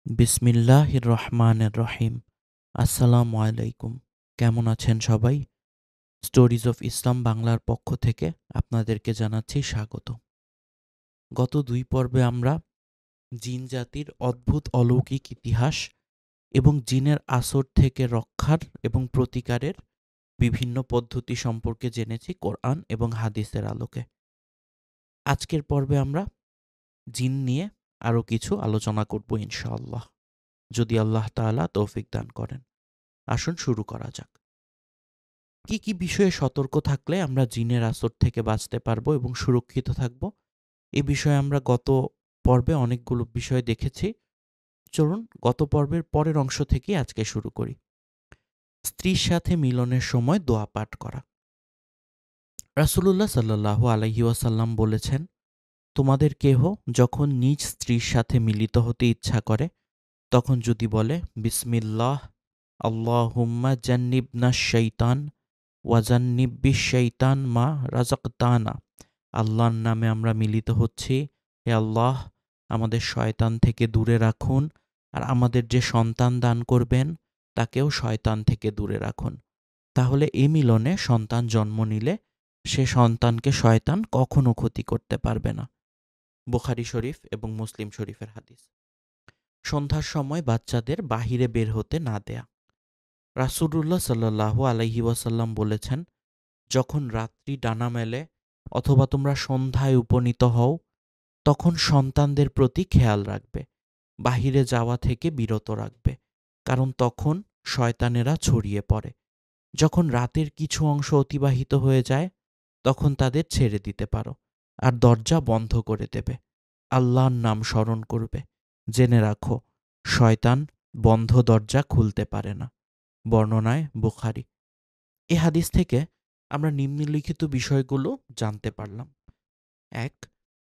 বিসমিল্লাহির রহমানির রহিম। আসসালামু আলাইকুম। কেমন আছেন সবাই? স্টোরিজ অফ ইসলাম বাংলার পক্ষ থেকে আপনাদেরকে জানাচ্ছি স্বাগত। গত ২ পর্বে আমরা জিন জাতির অদ্ভুত অলৌকিক ইতিহাস এবং জিনের আসর থেকে রক্ষার এবং প্রতিকারের বিভিন্ন পদ্ধতি সম্পর্কে জেনেছি কোরআন এবং হাদিসের আলোকে। আজকের পর্বে আমরা জিন নিয়ে আরও কিছু আলোচনা করব ইনশাআল্লাহ, যদি আল্লাহ তাআলা তৌফিক দান করেন। আসুন শুরু করা যাক। কি কি বিষয়ে সতর্ক থাকলে আমরা জিনের আসর থেকে বাঁচতে পারবো এবং সুরক্ষিত থাকব, এ বিষয়ে আমরা গত পর্বে অনেকগুলো বিষয় দেখেছি। চলুন গত পর্বের পরের অংশ থেকে আজকে শুরু করি। স্ত্রীর সাথে মিলনের সময় দোয়া পাঠ করা। রাসূলুল্লাহ সাল্লাল্লাহু আলাইহি ওয়াসাল্লাম বলেছেন, তোমাদের কেহ যখন নিজ স্ত্রীর সাথে মিলিত হতে ইচ্ছা করে তখন যদি বলে বিসমিল্লাহ আল্লাহুম্মা জান্নিবনা শাইতান ওয়াজান্নিব্বিশ শাইতান মা রাযাকতানা, আল্লাহর নামে আমরা মিলিত হচ্ছি, হে আল্লাহ আমাদের শয়তান থেকে দূরে রাখুন, আর আমাদের যে সন্তান দান করবেন তাকেও শয়তান থেকে দূরে রাখুন। তাহলে এ মিলনে সন্তান জন্ম নিলে সে সন্তানকে শয়তান কখনো ক্ষতি করতে পারবে না। বুখারী শরীফ এবং মুসলিম শরীফের হাদিস। সন্ধ্যার সময় বাচ্চাদের বাহিরে বের হতে না দেয়া। রাসূলুল্লাহ সাল্লাল্লাহু আলাইহি ওয়াসাল্লাম বলেছেন, যখন রাত্রি ডানা মেলে অথবা তোমরা সন্ধ্যায় উপনীত হও তখন সন্তানদের প্রতি খেয়াল রাখবে, বাহিরে যাওয়া থেকে বিরত রাখবে, কারণ তখন শয়তানেরা ছড়িয়ে পড়ে। যখন রাতের কিছু অংশ অতিবাহিত হয়ে যায় তখন তাদের ছেড়ে দিতে পারো আর দরজা বন্ধ করে দেবে। আল্লাহর নাম স্মরণ করবে। জেনে রাখো, শয়তান বন্ধ দরজা খুলতে পারে না। বর্ণনায় বুখারী। এ হাদিস থেকে আমরা নিম্নলিখিত বিষয়গুলো জানতে পারলাম। ১.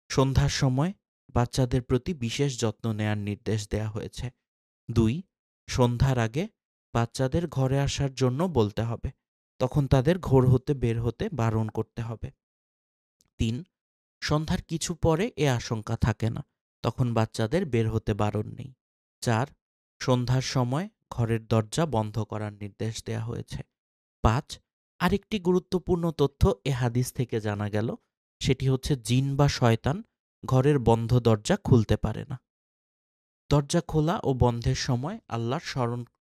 সন্ধ্যার সময় বাচ্চাদের প্রতি বিশেষ যত্ন নেয়ার নির্দেশ দেয়া হয়েছে। ২. সন্ধ্যার আগে বাচ্চাদের ঘরে আসার জন্য বলতে হবে, তখন তাদের ঘর হতে বের হতে বারণ করতে হবে। ৩. সন্ধ্যার কিছু পরে এ আশঙ্কা থাকে না, তখন বাচ্চাদের বের হতে বারণ নেই। ৪. সন্ধ্যার সময় ঘরের দরজা বন্ধ করার নির্দেশ দেয়া হয়েছে। ৫. আরেকটি গুরুত্বপূর্ণ তথ্য এ হাদিস থেকে জানা গেল, সেটি হচ্ছে জিন বা শয়তান ঘরের বন্ধ দরজা খুলতে পারে না। দরজা খোলা ও বন্ধের সময়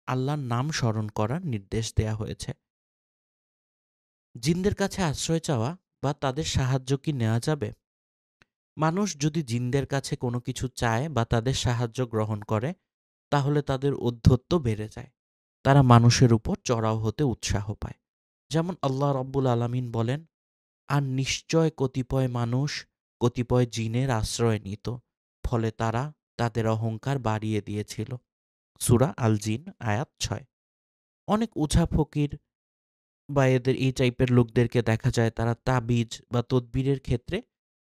আল্লাহর নাম স্মরণ করার নির্দেশ দেয়া হয়েছে। জিনদের কাছে আশ্রয় চাওয়া বা তাদের সাহায্য কি নেওয়া যাবে? মানুষ যদি জিনদের কাছে কোনো কিছু চায় বা তাদের সাহায্য গ্রহণ করে তাহলে তাদের ঔদ্ধত্য বেড়ে যায়, তারা মানুষের উপর চড়াও হতে উৎসাহ পায়। যেমন আল্লাহ রাব্বুল আলামিন বলেন, আর নিশ্চয় কতিপয় মানুষ কতিপয় জিনের আশ্রয় নিত, ফলে তারা তাদের অহংকার বাড়িয়ে দিয়েছিল। সূরা আল জিন আয়াত ৬। অনেক উঝা ফকির বা এদের এই টাইপের লোকদেরকে দেখা যায় তারা তাবিজ বা তদবিরের ক্ষেত্রে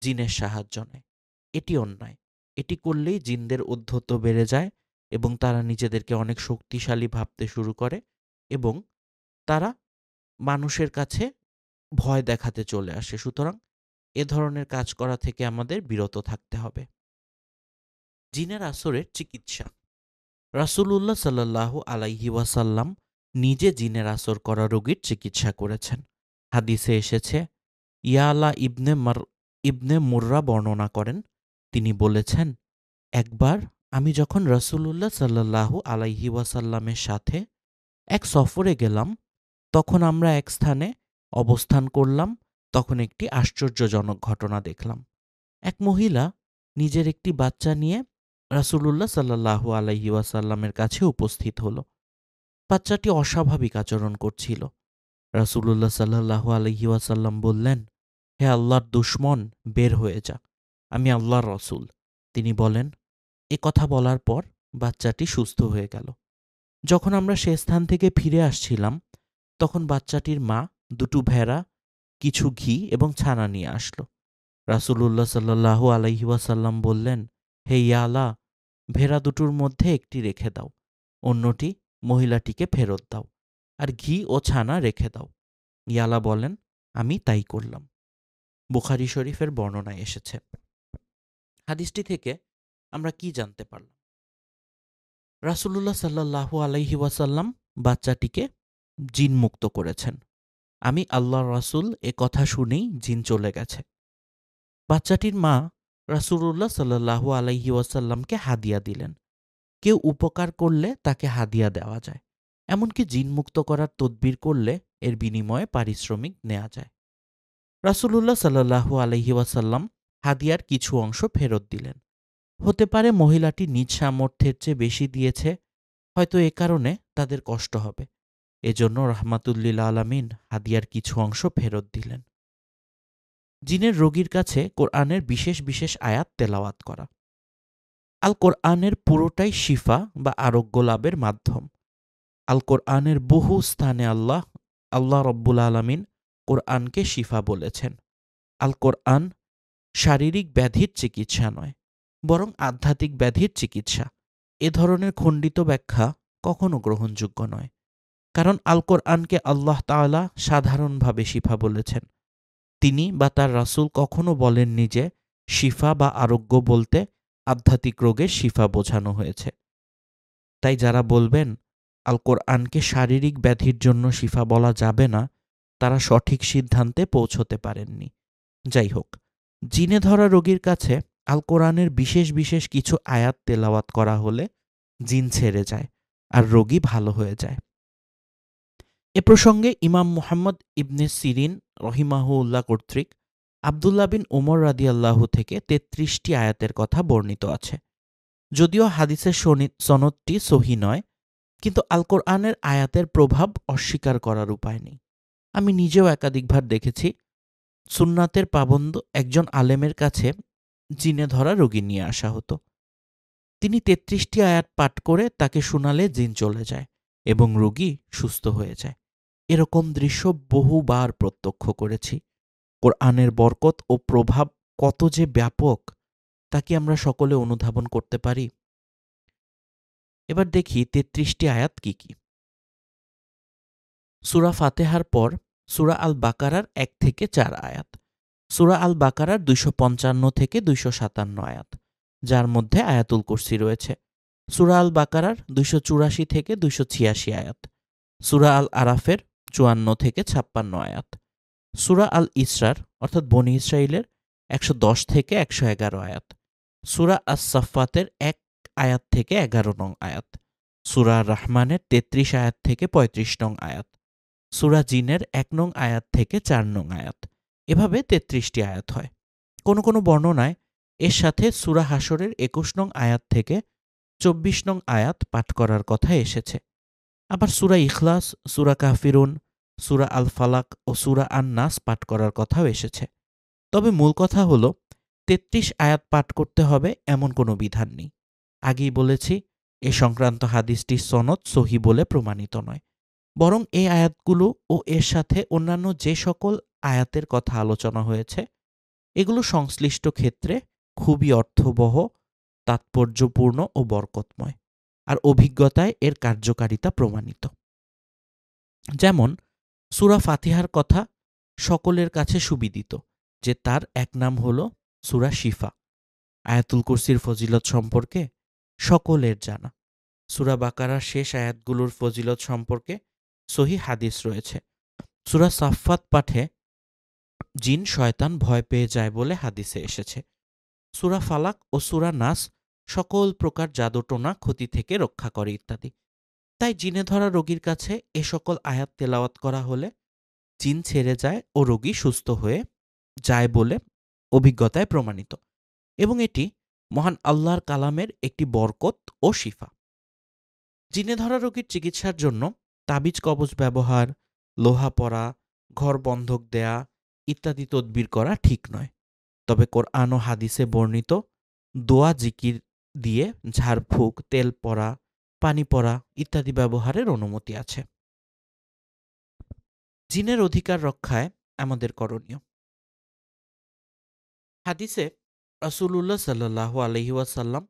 জিনের সাহায্য নেয়। এটি অন্যায়। এটি করলেই জিনদের ঔদ্ধত্য বেড়ে যায় এবং তারা নিজেদেরকে অনেক শক্তিশালী ভাবতে শুরু করে এবং তারা মানুষের কাছে ভয় দেখাতে চলে আসে। সুতরাং এ ধরনের কাজ করা থেকে আমাদের বিরত থাকতে হবে। জিনের আসরের চিকিৎসা। রাসূলুল্লাহ সাল্লাল্লাহু আলাইহি ওয়াসাল্লাম নিজে জিনের আসর করা রোগীর চিকিৎসা করেছেন। হাদিসে এসেছে, ইয়ালা ইবনে মুররা বর্ণনা করেন, তিনি বলেছেন, একবার আমি যখন রাসূলুল্লাহ সাল্লাল্লাহু আলাইহি ওয়াসাল্লামের সাথে এক সফরে গেলাম তখন আমরা এক স্থানে অবস্থান করলাম। তখন একটি আশ্চর্যজনক ঘটনা দেখলাম। এক মহিলা নিজের একটি বাচ্চা নিয়ে রাসূলুল্লাহ সাল্লাল্লাহু আলাইহি ওয়াসাল্লামের কাছে উপস্থিত হল। বাচ্চাটি অস্বাভাবিক আচরণ করছিল। রাসূলুল্লাহ সাল্লাল্লাহু আলাইহি ওয়াসাল্লাম বললেন, হে আল্লাহর দুশমন, বের হয়ে যা, আমি আল্লাহর রসূল। তিনি বলেন, এ কথা বলার পর বাচ্চাটি সুস্থ হয়ে গেল। যখন আমরা সে স্থান থেকে ফিরে আসছিলাম তখন বাচ্চাটির মা দুটো ভেড়া, কিছু ঘি এবং ছানা নিয়ে আসলো। রাসূলুল্লাহ সাল্লাল্লাহু আলাইহি ওয়াসাল্লাম বললেন, হে ইয়ালা, ভেড়া দুটোর মধ্যে একটি রেখে দাও, অন্যটি মহিলাটিকে ফেরত দাও, আর ঘি ও ছানা রেখে দাও। ইয়ালা বলেন, আমি তাই করলাম। বুখারী শরীফের বর্ণনায় এসেছে। হাদিসটি থেকে আমরা কি জানতে পারলাম? রাসূলুল্লাহ সাল্লাল্লাহু আলাইহি ওয়াসাল্লাম বাচ্চাটিকে জিনমুক্ত করেছেন। আমি আল্লাহর রাসূল এ কথা শুনেই জিন চলে গেছে। বাচ্চাটির মা রাসূলুল্লাহ সাল্লাল্লাহু আলাইহি ওয়াসাল্লামকে হাদিয়া দিলেন। কেউ উপকার করলে তাকে হাদিয়া দেওয়া যায়। এমনকি জিনমুক্ত করার তদবির করলে এর বিনিময়ে পারিশ্রমিক নেওয়া যায়। রাসূলুল্লাহ সাল্লাল্লাহু আলাইহি ওয়াসাল্লাম হাদিয়ার কিছু অংশ ফেরত দিলেন। হতে পারে মহিলাটি নিজ সামর্থ্যের চেয়ে বেশি দিয়েছে, হয়তো এ কারণে তাদের কষ্ট হবে। এজন্য রাহমাতুল্লিল আলামিন হাদিয়ার কিছু অংশ ফেরত দিলেন। জিনের রোগীর কাছে কোরআনের বিশেষ বিশেষ আয়াত তেলাওয়াত করা। আল কোরআনের পুরোটাই শিফা বা আরোগ্য লাভের মাধ্যম। আল কোরআনের বহু স্থানে আল্লাহ রব্বুল আলামিন কোরআনকে শিফা বলেছেন। আল কোরআন শারীরিক ব্যাধির চিকিৎসা নয়, বরং আধ্যাত্মিক ব্যাধির চিকিৎসা। এ ধরনের খণ্ডিত ব্যাখ্যা কখনো গ্রহণযোগ্য নয়। কারণ আল কোরআনকে আল্লাহ তাআলা সাধারণভাবে শিফা বলেছেন। তিনি বা তার রাসূল কখনো বলেননি যে শিফা বা আরোগ্য বলতে আধ্যাত্মিক রোগের শিফা বোঝানো হয়েছে। তাই যারা বলবেন আল কোরআনকে শারীরিক ব্যাধির জন্য শিফা বলা যাবে না, তারা সঠিক সিদ্ধান্তে পৌঁছতে পারেননি। যাই হোক, জিনে ধরা রোগীর কাছে আল কোরআনের বিশেষ বিশেষ কিছু আয়াত তেলাওয়াত করা হলে জিন ছেড়ে যায় আর রোগী ভালো হয়ে যায়। এ প্রসঙ্গে ইমাম মুহাম্মদ ইবনে সিরিন রহিমাহুল্লাহ কর্তৃক আবদুল্লাহ বিন উমর রাদিয়াল্লাহু থেকে ৩৩টি আয়াতের কথা বর্ণিত আছে। যদিও হাদিসের সনদটি সহি নয়, কিন্তু আল কোরআনের আয়াতের প্রভাব অস্বীকার করার উপায় নেই। আমি নিজেও একাধিকবার দেখেছি সুন্নাতের পাবন্দ একজন আলেমের কাছে জিনে ধরা রোগী নিয়ে আসা হতো। তিনি ৩৩টি আয়াত পাঠ করে তাকে শোনালে জিন চলে যায় এবং রোগী সুস্থ হয়ে যায়। এরকম দৃশ্য বহুবার প্রত্যক্ষ করেছি। কোরআনের বরকত ও প্রভাব কত যে ব্যাপক তা কি আমরা সকলে অনুধাবন করতে পারি? এবার দেখি ৩৩টি আয়াত কি কি। সূরা ফাতিহার পর সূরা আল বাকারার ১ থেকে ৪ আয়াত, সূরা আল বাকারার ২৫৫ থেকে ২৫৭ আয়াত, যার মধ্যে আয়াতুল কুরসি রয়েছে। সূরা আল বাকারার ২৮৪ থেকে ২৮৬ আয়াত, সূরা আল আরাফের ৫৪ থেকে ৫৬ আয়াত, সূরা আল ইসরার অর্থাৎ বনী ইসরাইলের ১১০ থেকে ১১১ আয়াত, সূরা আস সাফফাতের ১ আয়াত থেকে ১১ নং আয়াত, সূরা আর রহমানের ৩৩ আয়াত থেকে ৩৫ নং আয়াত, সূরা জিনের ১ নং আয়াত থেকে ৪ নং আয়াত। এভাবে ৩৩টি আয়াত হয়। কোনো কোনো বর্ণনায় এর সাথে সূরা হাশরের ২১ নং আয়াত থেকে ২৪ নং আয়াত পাঠ করার কথা এসেছে। আবার সূরা ইখলাস, সূরা কাফিরুন, সূরা আল ফালাক ও সূরা আন নাস পাঠ করার কথাও এসেছে। তবে মূল কথা হলো ৩৩ আয়াত পাঠ করতে হবে এমন কোনো বিধান নেই। আগেই বলেছি এ সংক্রান্ত হাদিসটি সনদ সহি বলে প্রমাণিত নয়, বরং এই আয়াতগুলো ও এর সাথে অন্যান্য যে সকল আয়াতের কথা আলোচনা হয়েছে এগুলো সংশ্লিষ্ট ক্ষেত্রে খুবই অর্থবহ, তাৎপর্যপূর্ণ ও বরকতময়, আর অভিজ্ঞতায় এর কার্যকারিতা প্রমাণিত। যেমন সূরা ফাতিহার কথা সকলের কাছে সুবিদিত যে তার এক নাম হল সূরা শিফা। আয়াতুল কুরসির ফজিলত সম্পর্কে সকলের জানা। সূরা বাকারার শেষ আয়াতগুলোর ফজিলত সম্পর্কে সহিহ হাদিস রয়েছে। সূরা সাফফাত পাঠে জিন শয়তান ভয় পেয়ে যায় বলে হাদিসে এসেছে। সূরা ফালাক ও সূরা নাস সকল প্রকার জাদুটোনা ক্ষতি থেকে রক্ষা করে ইত্যাদি। তাই জিনে ধরা রোগীর কাছে এ সকল আয়াত তেলাওয়াত করা হলে জিন ছেড়ে যায় ও রোগী সুস্থ হয়ে যায় বলে অভিজ্ঞতায় প্রমাণিত, এবং এটি মহান আল্লাহর কালামের একটি বরকত ও শিফা। জিনে ধরা রোগীর চিকিৎসার জন্য তাবিজ কবজ ব্যবহার, লোহা পরা, ঘর বন্ধক দেয়া ইত্যাদি তদবির করা ঠিক নয়। তবে কোরআন ও হাদিসে বর্ণিত দোয়া জিকির দিয়ে ঝাড়ফুঁক, তেল পরা, পানি পরা ইত্যাদি ব্যবহারের অনুমতি আছে। জিনের অধিকার রক্ষায় আমাদের করণীয়। হাদিসে রাসূলুল্লাহ সাল্লাল্লাহু আলাইহি ওয়াসাল্লাম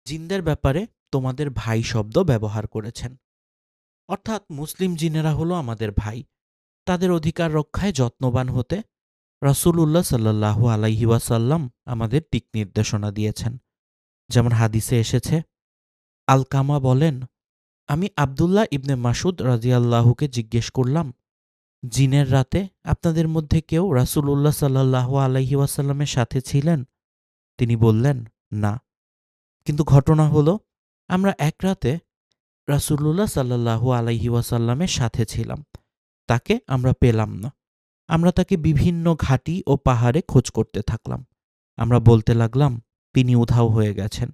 জিনদের ব্যাপারে তোমাদের ভাই শব্দ ব্যবহার করেছেন। অর্থাৎ মুসলিম জিনেরা হলো আমাদের ভাই। তাদের অধিকার রক্ষায় যত্নবান হতে রাসূলুল্লাহ সাল্লাল্লাহু আলাইহি ওয়াসাল্লাম আমাদের দিক নির্দেশনা দিয়েছেন। যেমন হাদিসে এসেছে, আলকামা বলেন, আমি আব্দুল্লাহ ইবনে মাসুদ রাদিয়াল্লাহুকে জিজ্ঞেস করলাম, জিনের রাতে আপনাদের মধ্যে কেউ রাসূলুল্লাহ সাল্লাল্লাহু আলাইহি ওয়াসাল্লামের সাথে ছিলেন? তিনি বললেন, না। কিন্তু ঘটনা হলো, আমরা এক রাতে রাসূলুল্লাহ সাল্লাল্লাহু আলাইহি ওয়াসাল্লামের সাথে ছিলাম। তাকে আমরা পেলাম না। আমরা তাকে বিভিন্ন ঘাঁটি ও পাহাড়ে খোঁজ করতে থাকলাম। আমরা বলতে লাগলাম, তিনি উধাও হয়ে গেছেন,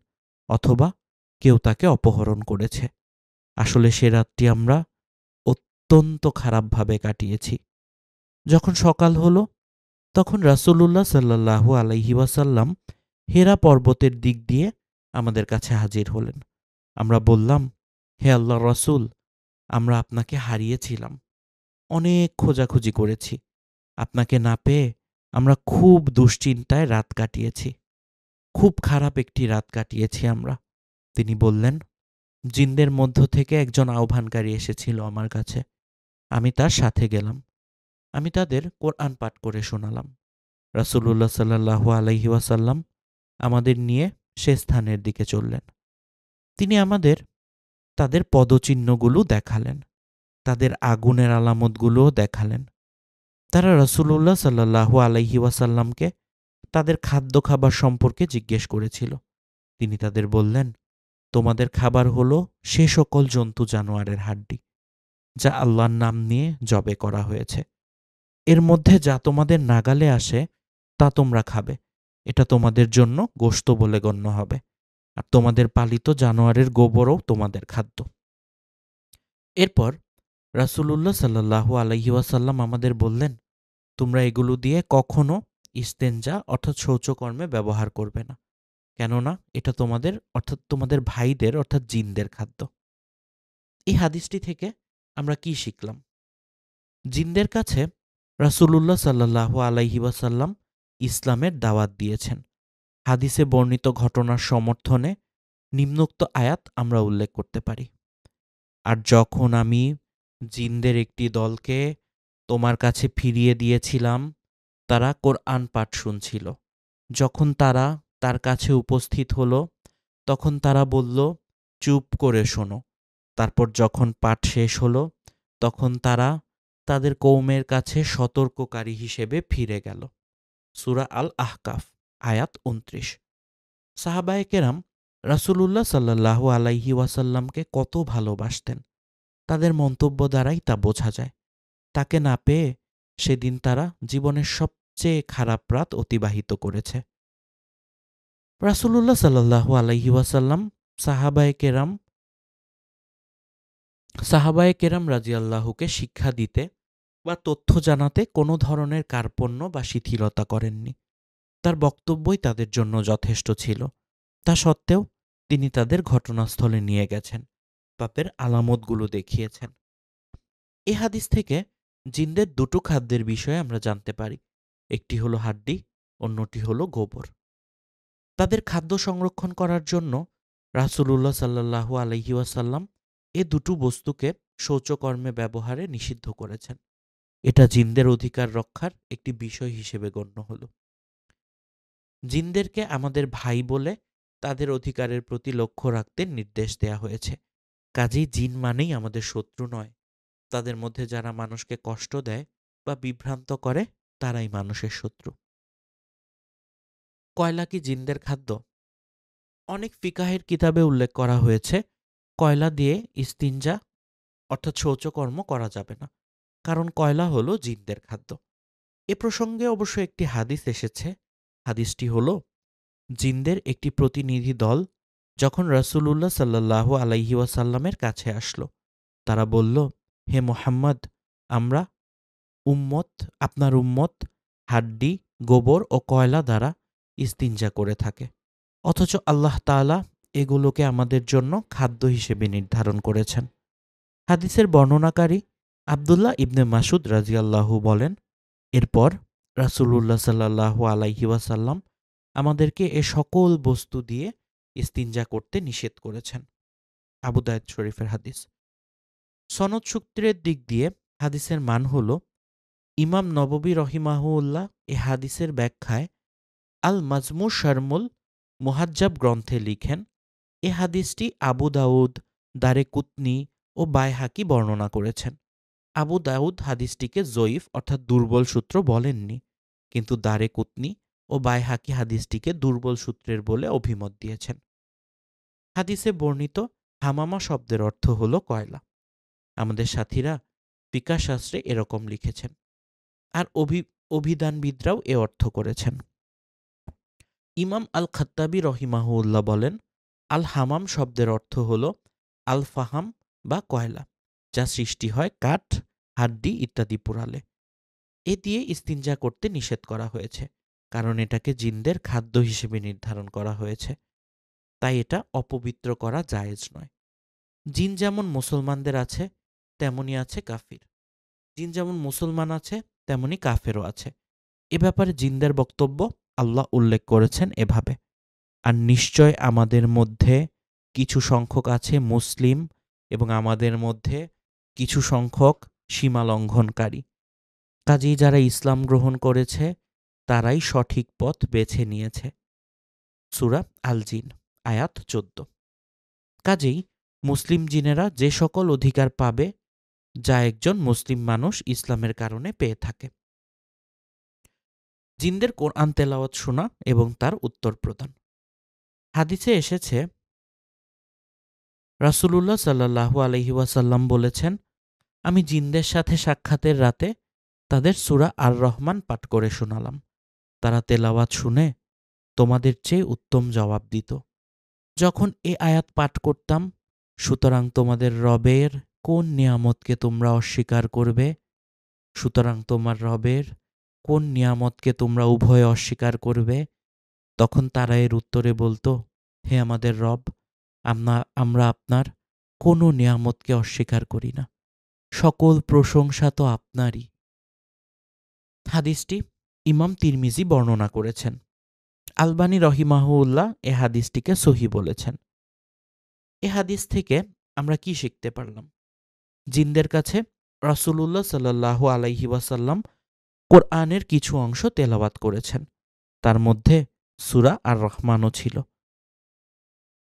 অথবা কেউ তাকে অপহরণ করেছে। আসলে সে রাতটি আমরা অত্যন্ত খারাপভাবে কাটিয়েছি। যখন সকাল হলো, তখন রাসূলুল্লাহ সাল্লাল্লাহু আলাইহি ওয়াসাল্লাম হেরা পর্বতের দিক দিয়ে আমাদের কাছে হাজির হলেন। আমরা বললাম, হে আল্লাহর রাসূল, আমরা আপনাকে হারিয়েছিলাম। অনেক খোঁজাখুঁজি করেছি। আপনাকে না পেয়ে আমরা খুব দুশ্চিন্তায় রাত কাটিয়েছি। খুব খারাপ একটি রাত কাটিয়েছি আমরা। তিনি বললেন, জিনদের মধ্য থেকে একজন আহ্বানকারী এসেছিল আমার কাছে। আমি তার সাথে গেলাম। আমি তাদের কোরআন পাঠ করে শোনালাম। রাসূলুল্লাহ সাল্লাল্লাহু আলাইহি ওয়াসাল্লাম আমাদের নিয়ে সে স্থানের দিকে চললেন। তিনি আমাদের তাদের পদচিহ্নগুলো দেখালেন। তাদের আগুনের আলামতগুলোও দেখালেন। তারা রাসূলুল্লাহ সাল্লাল্লাহু আলাইহি ওয়াসাল্লামকে তাদের খাদ্য খাবার সম্পর্কে জিজ্ঞেস করেছিল। তিনি তাদের বললেন, তোমাদের খাবার হলো সে সকল জন্তু জানোয়ারের হাড্ডি যা আল্লাহর নাম নিয়ে জবে করা হয়েছে। এর মধ্যে যা তোমাদের নাগালে আসে তা তোমরা খাবে। এটা তোমাদের জন্য গোশত বলে গণ্য হবে। আর তোমাদের পালিত জানোয়ারের গোবরও তোমাদের খাদ্য। এরপর রাসূলুল্লাহ সাল্লাল্লাহু আলাইহি ওয়াসাল্লাম আমাদের বললেন, তোমরা এগুলো দিয়ে কখনো ইস্তেঞ্জা অর্থাৎ শৌচকর্মে ব্যবহার করবে না। কেননা এটা তোমাদের অর্থাৎ তোমাদের ভাইদের অর্থাৎ জিনদের খাদ্য। এই হাদিসটি থেকে আমরা কি শিখলাম? জিনদের কাছে রাসূলুল্লাহ সাল্লাল্লাহু আলাইহি ওয়াসাল্লাম ইসলামের দাওয়াত দিয়েছেন। হাদিসে বর্ণিত ঘটনার সমর্থনে নিম্নোক্ত আয়াত আমরা উল্লেখ করতে পারি। আর যখন আমি জিনদের একটি দলকে তোমার কাছে ফিরিয়ে দিয়েছিলাম, তারা কোরআন পাঠ শুনছিল। যখন তারা তার কাছে উপস্থিত হলো, তখন তারা বলল, চুপ করে শোনো। তারপর যখন পাঠ শেষ হলো, তখন তারা তাদের কৌমের কাছে সতর্ককারী হিসেবে ফিরে গেল। সূরা আল আহকাফ আয়াত ২৯। সাহাবায়ে কেরাম রাসূলুল্লাহ সাল্লাল্লাহু আলাইহি ওয়াসাল্লামকে কত ভালোবাসতেন, তাদের মন্তব্য দ্বারাই তা বোঝা যায়। তাকে না পেয়ে সেদিন তারা জীবনের সবচেয়ে খারাপ রাত অতিবাহিত করেছে। রাসূলুল্লাহ সাল্লাল্লাহু আলাইহি ওয়াসাল্লাম সাহাবায়ে কেরাম রাদিয়াল্লাহুকে শিক্ষা দিতে বা তথ্য জানাতে কোনো ধরনের কার্পণ্য বা শিথিলতা করেননি। তার বক্তব্যই তাদের জন্য যথেষ্ট ছিল। তা সত্ত্বেও তিনি তাদের ঘটনাস্থলে নিয়ে গেছেন, পাপের আলামতগুলো দেখিয়েছেন। এ হাদিস থেকে জিনদের দুটো খাদ্যের বিষয়ে আমরা জানতে পারি। একটি হলো হাড্ডি, অন্যটি হলো গোবর। তাদের খাদ্য সংরক্ষণ করার জন্য রাসূলুল্লাহ সাল্লাল্লাহু আলাইহি ওয়াসাল্লাম এ দুটো বস্তুকে শৌচকর্মে ব্যবহারে নিষিদ্ধ করেছেন। এটা জিনদের অধিকার রক্ষার একটি বিষয় হিসেবে গণ্য হল। জিনদেরকে আমাদের ভাই বলে তাদের অধিকারের প্রতি লক্ষ্য রাখতে নির্দেশ দেয়া হয়েছে। কাজেই জিন মানেই আমাদের শত্রু নয়। তাদের মধ্যে যারা মানুষকে কষ্ট দেয় বা বিভ্রান্ত করে, তারাই মানুষের শত্রু। কয়লা কি জিনদের খাদ্য? অনেক ফিকাহের কিতাবে উল্লেখ করা হয়েছে, কয়লা দিয়ে ইস্তিনজা অর্থাৎ শৌচকর্ম করা যাবে না, কারণ কয়লা হলো জিনদের খাদ্য। এ প্রসঙ্গে অবশ্য একটি হাদিস এসেছে। হাদিসটি হলো, জিনদের একটি প্রতিনিধি দল যখন রাসূলুল্লাহ সাল্লাল্লাহু আলাইহি ওয়াসাল্লামের কাছে আসলো, তারা বলল, হে মুহাম্মদ, আমরা আপনার উম্মত হাড্ডি, গোবর ও কয়লা দ্বারা ইস্তিনজা করে থাকে, অথচ আল্লাহ তাআলা এগুলোকে আমাদের জন্য খাদ্য হিসেবে নির্ধারণ করেছেন। হাদিসের বর্ণনাকারী আব্দুল্লাহ ইবনে মাসুদ রাদিয়াল্লাহু বলেন, এরপর রাসূলুল্লাহ সাল্লাল্লাহু আলাইহি ওয়াসাল্লাম আমাদেরকে এ সকল বস্তু দিয়ে ইস্তিনজা করতে নিষেধ করেছেন। আবু দাউদ শরীফের হাদিস। সনদ সূত্রের দিক দিয়ে হাদিসের মান হল, ইমাম নববী রহিমাহুল্লাহ এ হাদিসের ব্যাখ্যায় আল মাজমু শারমুল মুহাজ্জাব গ্রন্থে লিখেন, এ হাদিসটি আবু দাউদ, দারেকুতনি ও বাইহাকি বর্ণনা করেছেন। আবু দাউদ হাদিসটিকে জয়ীফ অর্থাৎ দুর্বল সূত্র বলেননি, কিন্তু দারেকুতনি ও বাইহাকি হাদিসটিকে দুর্বল সূত্রের বলে অভিমত দিয়েছেন। হাদিসে বর্ণিত হামামা শব্দের অর্থ হল কয়লা। আমাদের সাথীরা ফিকাহ শাস্ত্রে এরকম লিখেছেন, আর অভিধানবিদরাও এ অর্থ করেছেন। ইমাম আল খাত্তাবী রহিমাহুল্লাহ বলেন, আল হামাম শব্দের অর্থ হল আল ফাহাম বা কয়লা, যা সৃষ্টি হয় কাঠ, হাড্ডি ইত্যাদি পোড়ালে। এ দিয়ে ইস্তিনজা করতে নিষেধ করা হয়েছে, কারণ এটাকে জিনদের খাদ্য হিসেবে নির্ধারণ করা হয়েছে, তাই এটা অপবিত্র করা জায়েজ নয়। জিন যেমন মুসলমানদের আছে তেমনি আছে কাফির, জিন যেমন মুসলমান আছে তেমনি কাফেরও আছে। এ ব্যাপারে জিনদের বক্তব্য আল্লাহ উল্লেখ করেছেন এভাবে, আর নিশ্চয় আমাদের মধ্যে কিছু সংখ্যক আছে মুসলিম এবং আমাদের মধ্যে কিছু সংখ্যক সীমালঙ্ঘনকারী। কাজেই যারা ইসলাম গ্রহণ করেছে তারাই সঠিক পথ বেছে নিয়েছে। সূরা আল জিন আয়াত 14। কাজেই মুসলিম জিনেরা যে সকল অধিকার পাবে যা একজন মুসলিম মানুষ ইসলামের কারণে পেয়ে থাকে। জিনদের কোরআন তেলাওয়াত শোনা এবং তার উত্তর প্রদান। হাদিসে এসেছে, রাসূলুল্লাহ সাল্লাল্লাহু আলাইহি ওয়াসাল্লাম বলেছেন, আমি জিনদের সাথে সাক্ষাতের রাতে তাদের সূরা আর রহমান পাঠ করে শোনালাম। তারা তেলাওয়াত শুনে তোমাদের চেয়ে উত্তম জবাব দিত। যখন এ আয়াত পাঠ করতাম, সুতরাং তোমাদের রবের কোন নিয়ামতকে তোমরা অস্বীকার করবে, সুতরাং তোমার রবের কোন নিয়ামতকে তোমরা উভয়ে অস্বীকার করবে, তখন তারা এর উত্তরে বলতো, হে আমাদের রব, আমরা আপনার কোনো নিয়ামতকে অস্বীকার করি না, সকল প্রশংসা তো আপনারই। হাদিসটি ইমাম তিরমিজি বর্ণনা করেছেন। আলবানী রহিমাহুল্লাহ এ হাদিসটিকে সহি বলেছেন। এ হাদিস থেকে আমরা কি শিখতে পারলাম? জিনদের কাছে রাসূলুল্লাহ সাল্লাল্লাহু আলাইহি ওয়াসাল্লাম কোরআনের কিছু অংশ তেলাওয়াত করেছেন, তার মধ্যে সূরা আর রহমানও ছিল।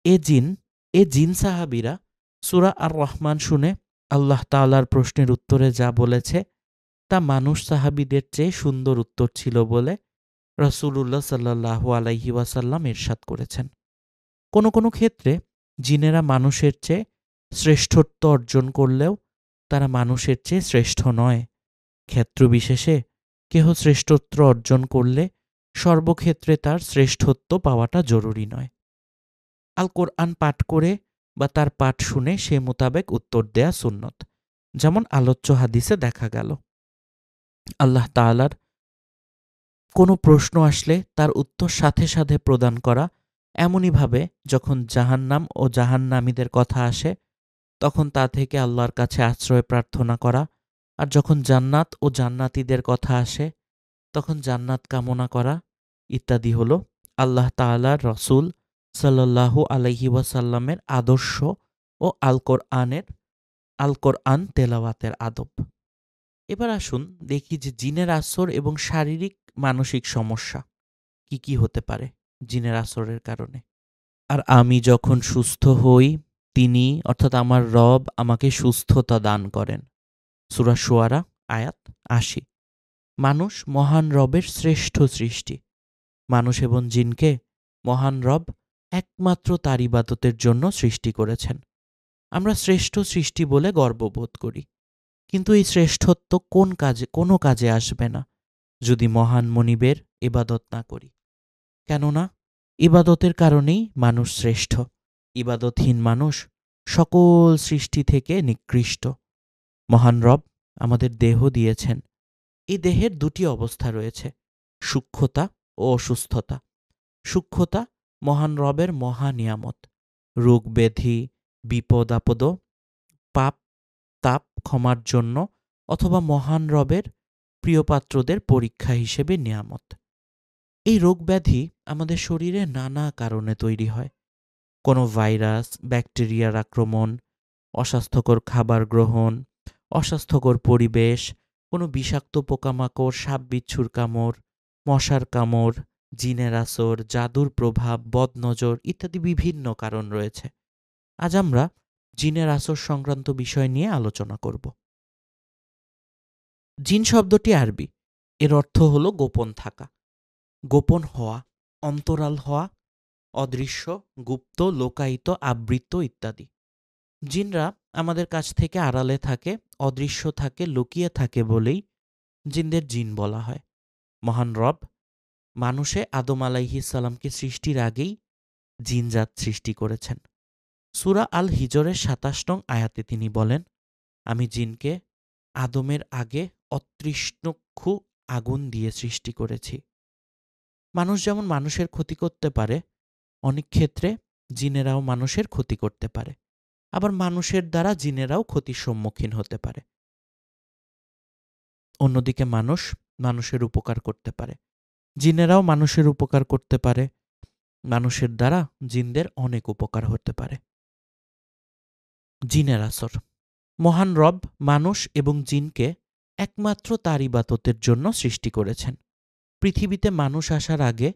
এ জিন সাহাবীরা সূরা আর রহমান শুনে আল্লাহ তাআলার প্রশ্নের উত্তরে যা বলেছে তা মানুষ সাহাবীদের চেয়ে সুন্দর উত্তর ছিল বলে রাসূলুল্লাহ সাল্লাল্লাহু আলাইহি ওয়াসাল্লাম ইরশাদ করেছেন। কোনো কোনো ক্ষেত্রে জিনেরা মানুষের চেয়ে শ্রেষ্ঠত্ব অর্জন করলেও তারা মানুষের চেয়ে শ্রেষ্ঠ নয়। ক্ষেত্রবিশেষে কেহ শ্রেষ্ঠত্ব অর্জন করলে সর্বক্ষেত্রে তার শ্রেষ্ঠত্ব পাওয়াটা জরুরি নয়। আল কোরআন পাঠ করে বা তার পাঠ শুনে সে মোতাবেক উত্তর দেয়া সুন্নত, যেমন আলোচ্য হাদিসে দেখা গেল। আল্লাহ তাআলার কোনো প্রশ্ন আসলে তার উত্তর সাথে সাথে প্রদান করা, এমনইভাবে যখন জাহান্নাম ও জাহান্নামীদের কথা আসে তখন তা থেকে আল্লাহর কাছে আশ্রয় প্রার্থনা করা, আর যখন জান্নাত ও জান্নাতীদের কথা আসে তখন জান্নাত কামনা করা ইত্যাদি হল আল্লাহ তাআলার রসূল সাল্লাল্লাহু আলাইহি ওয়াসাল্লামের আদর্শ ও আল কোরআন তেলাওয়াতের আদব। এবার আসুন দেখি যে জিনের আসর এবং শারীরিক মানসিক সমস্যা কি কি হতে পারে জিনের আসরের কারণে। আর আমি যখন সুস্থ হই, তিনি অর্থাৎ আমার রব আমাকে সুস্থতা দান করেন। সূরা শুআরা আয়াত ৮০। মানুষ মহান রবের শ্রেষ্ঠ সৃষ্টি। মানুষ এবং জিনকে মহান রব একমাত্র তার ইবাদতের জন্য সৃষ্টি করেছেন। আমরা শ্রেষ্ঠ সৃষ্টি বলে গর্ববোধ করি, কিন্তু এই শ্রেষ্ঠত্ব কোনো কাজে আসবে না যদি মহান মনিবের ইবাদত না করি। কেননা ইবাদতের কারণেই মানুষ শ্রেষ্ঠ। ইবাদতহীন মানুষ সকল সৃষ্টি থেকে নিকৃষ্ট। মহান রব আমাদের দেহ দিয়েছেন। এই দেহের দুটি অবস্থা রয়েছে, সূক্ষ্মতা ও অসুস্থতা। সূক্ষ্মতা মহান রবের মহা নিয়ামত। রোগ ব্যাধি, বিপদ আপদ, পাপ তাপ ক্ষমার জন্য অথবা মহান রবের প্রিয়পাত্রদের পরীক্ষা হিসেবে নিয়ামত। এই রোগ ব্যাধি আমাদের শরীরে নানা কারণে তৈরি হয়। কোনো ভাইরাস, ব্যাকটেরিয়ার আক্রমণ, অস্বাস্থ্যকর খাবার গ্রহণ, অস্বাস্থ্যকর পরিবেশ, কোনো বিষাক্ত পোকামাকড়, সাপ বিচ্ছুর কামড়, মশার কামড়, জিনের আসর, জাদুর প্রভাব, বদনজর ইত্যাদি বিভিন্ন কারণ রয়েছে। আজ আমরা জিনের আসর সংক্রান্ত বিষয় নিয়ে আলোচনা করব। জিন শব্দটি আরবি। এর অর্থ হলো গোপন থাকা, গোপন হওয়া, অন্তরাল হওয়া, অদৃশ্য, গুপ্ত, লোকায়িত, আবৃত ইত্যাদি। জিনরা আমাদের কাছ থেকে আড়ালে থাকে, অদৃশ্য থাকে, লুকিয়ে থাকে বলেই জিনদের জিন বলা হয়। মহান রব মানুষে আদম আলাইহিস সালামকে সৃষ্টির আগেই জিনজাত সৃষ্টি করেছেন। সূরা আল হিজরের ২৭ নং আয়াতে তিনি বলেন, আমি জিনকে আদমের আগে অতৃষ্ণক্ষু আগুন দিয়ে সৃষ্টি করেছি। মানুষ যেমন মানুষের ক্ষতি করতে পারে, অনেক ক্ষেত্রে জিনেরাও মানুষের ক্ষতি করতে পারে। আবার মানুষের দ্বারা জিনেরাও ক্ষতির সম্মুখীন হতে পারে। অন্যদিকে মানুষ মানুষের উপকার করতে পারে, জিনেরাও মানুষের উপকার করতে পারে। মানুষের দ্বারা জিনদের অনেক উপকার হতে পারে। জিনের আসর। মহান রব মানুষ এবং জিনকে একমাত্র তার ইবাদতের জন্য সৃষ্টি করেছেন। পৃথিবীতে মানুষ আসার আগে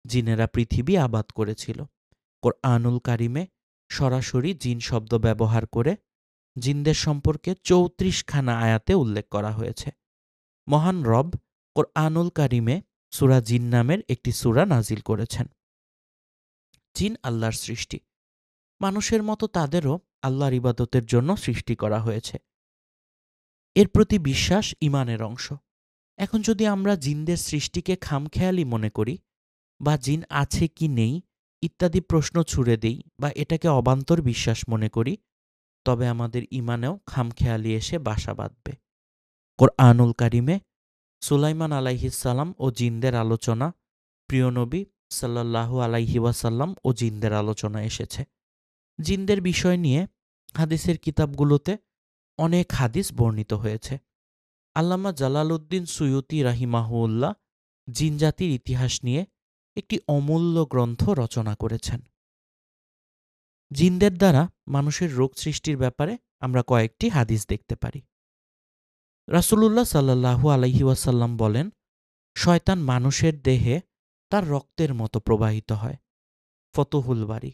জিনেরা পৃথিবী আবাদ করেছিল। কোরআনুল কারিমে সরাসরি জিন শব্দ ব্যবহার করে জিনদের সম্পর্কে ৩৪ খানা আয়াতে উল্লেখ করা হয়েছে। মহান রব কোরআনুল কারিমে সূরা জিন নামের একটি সূরা নাজিল করেছেন। জিন আল্লাহর সৃষ্টি। মানুষের মতো তাদেরও আল্লাহর ইবাদতের জন্য সৃষ্টি করা হয়েছে। এর প্রতি বিশ্বাস ঈমানের অংশ। এখন যদি আমরা জিনদের সৃষ্টিকে খামখেয়ালি মনে করি বা জিন আছে কি নেই ইত্যাদি প্রশ্ন ছুড়ে দেই বা এটাকে অবান্তর বিশ্বাস মনে করি, তবে আমাদের ঈমানেও খামখেয়ালি এসে বাসা বাঁধবে। কোরআনুল কারিমে সুলাইমান আলাইহিস সালাম ও জিনদের আলোচনা, প্রিয় নবী সাল্লাল্লাহু আলাইহি ওয়াসাল্লাম ও জিনদের আলোচনা এসেছে। জিনদের বিষয় নিয়ে হাদিসের কিতাবগুলোতে অনেক হাদিস বর্ণিত হয়েছে। আল্লামা জালালউদ্দিন সুয়ুতি রাহিমাহুল্লাহ জিনজাতির ইতিহাস নিয়ে একটি অমূল্য গ্রন্থ রচনা করেছেন। জিনদের দ্বারা মানুষের রোগ সৃষ্টির ব্যাপারে আমরা কয়েকটি হাদিস দেখতে পারি। রাসূলুল্লাহ সাল্লাল্লাহু আলাইহি ওয়াসাল্লাম বলেন, শয়তান মানুষের দেহে তার রক্তের মতো প্রবাহিত হয়। ফতুহুল বারী।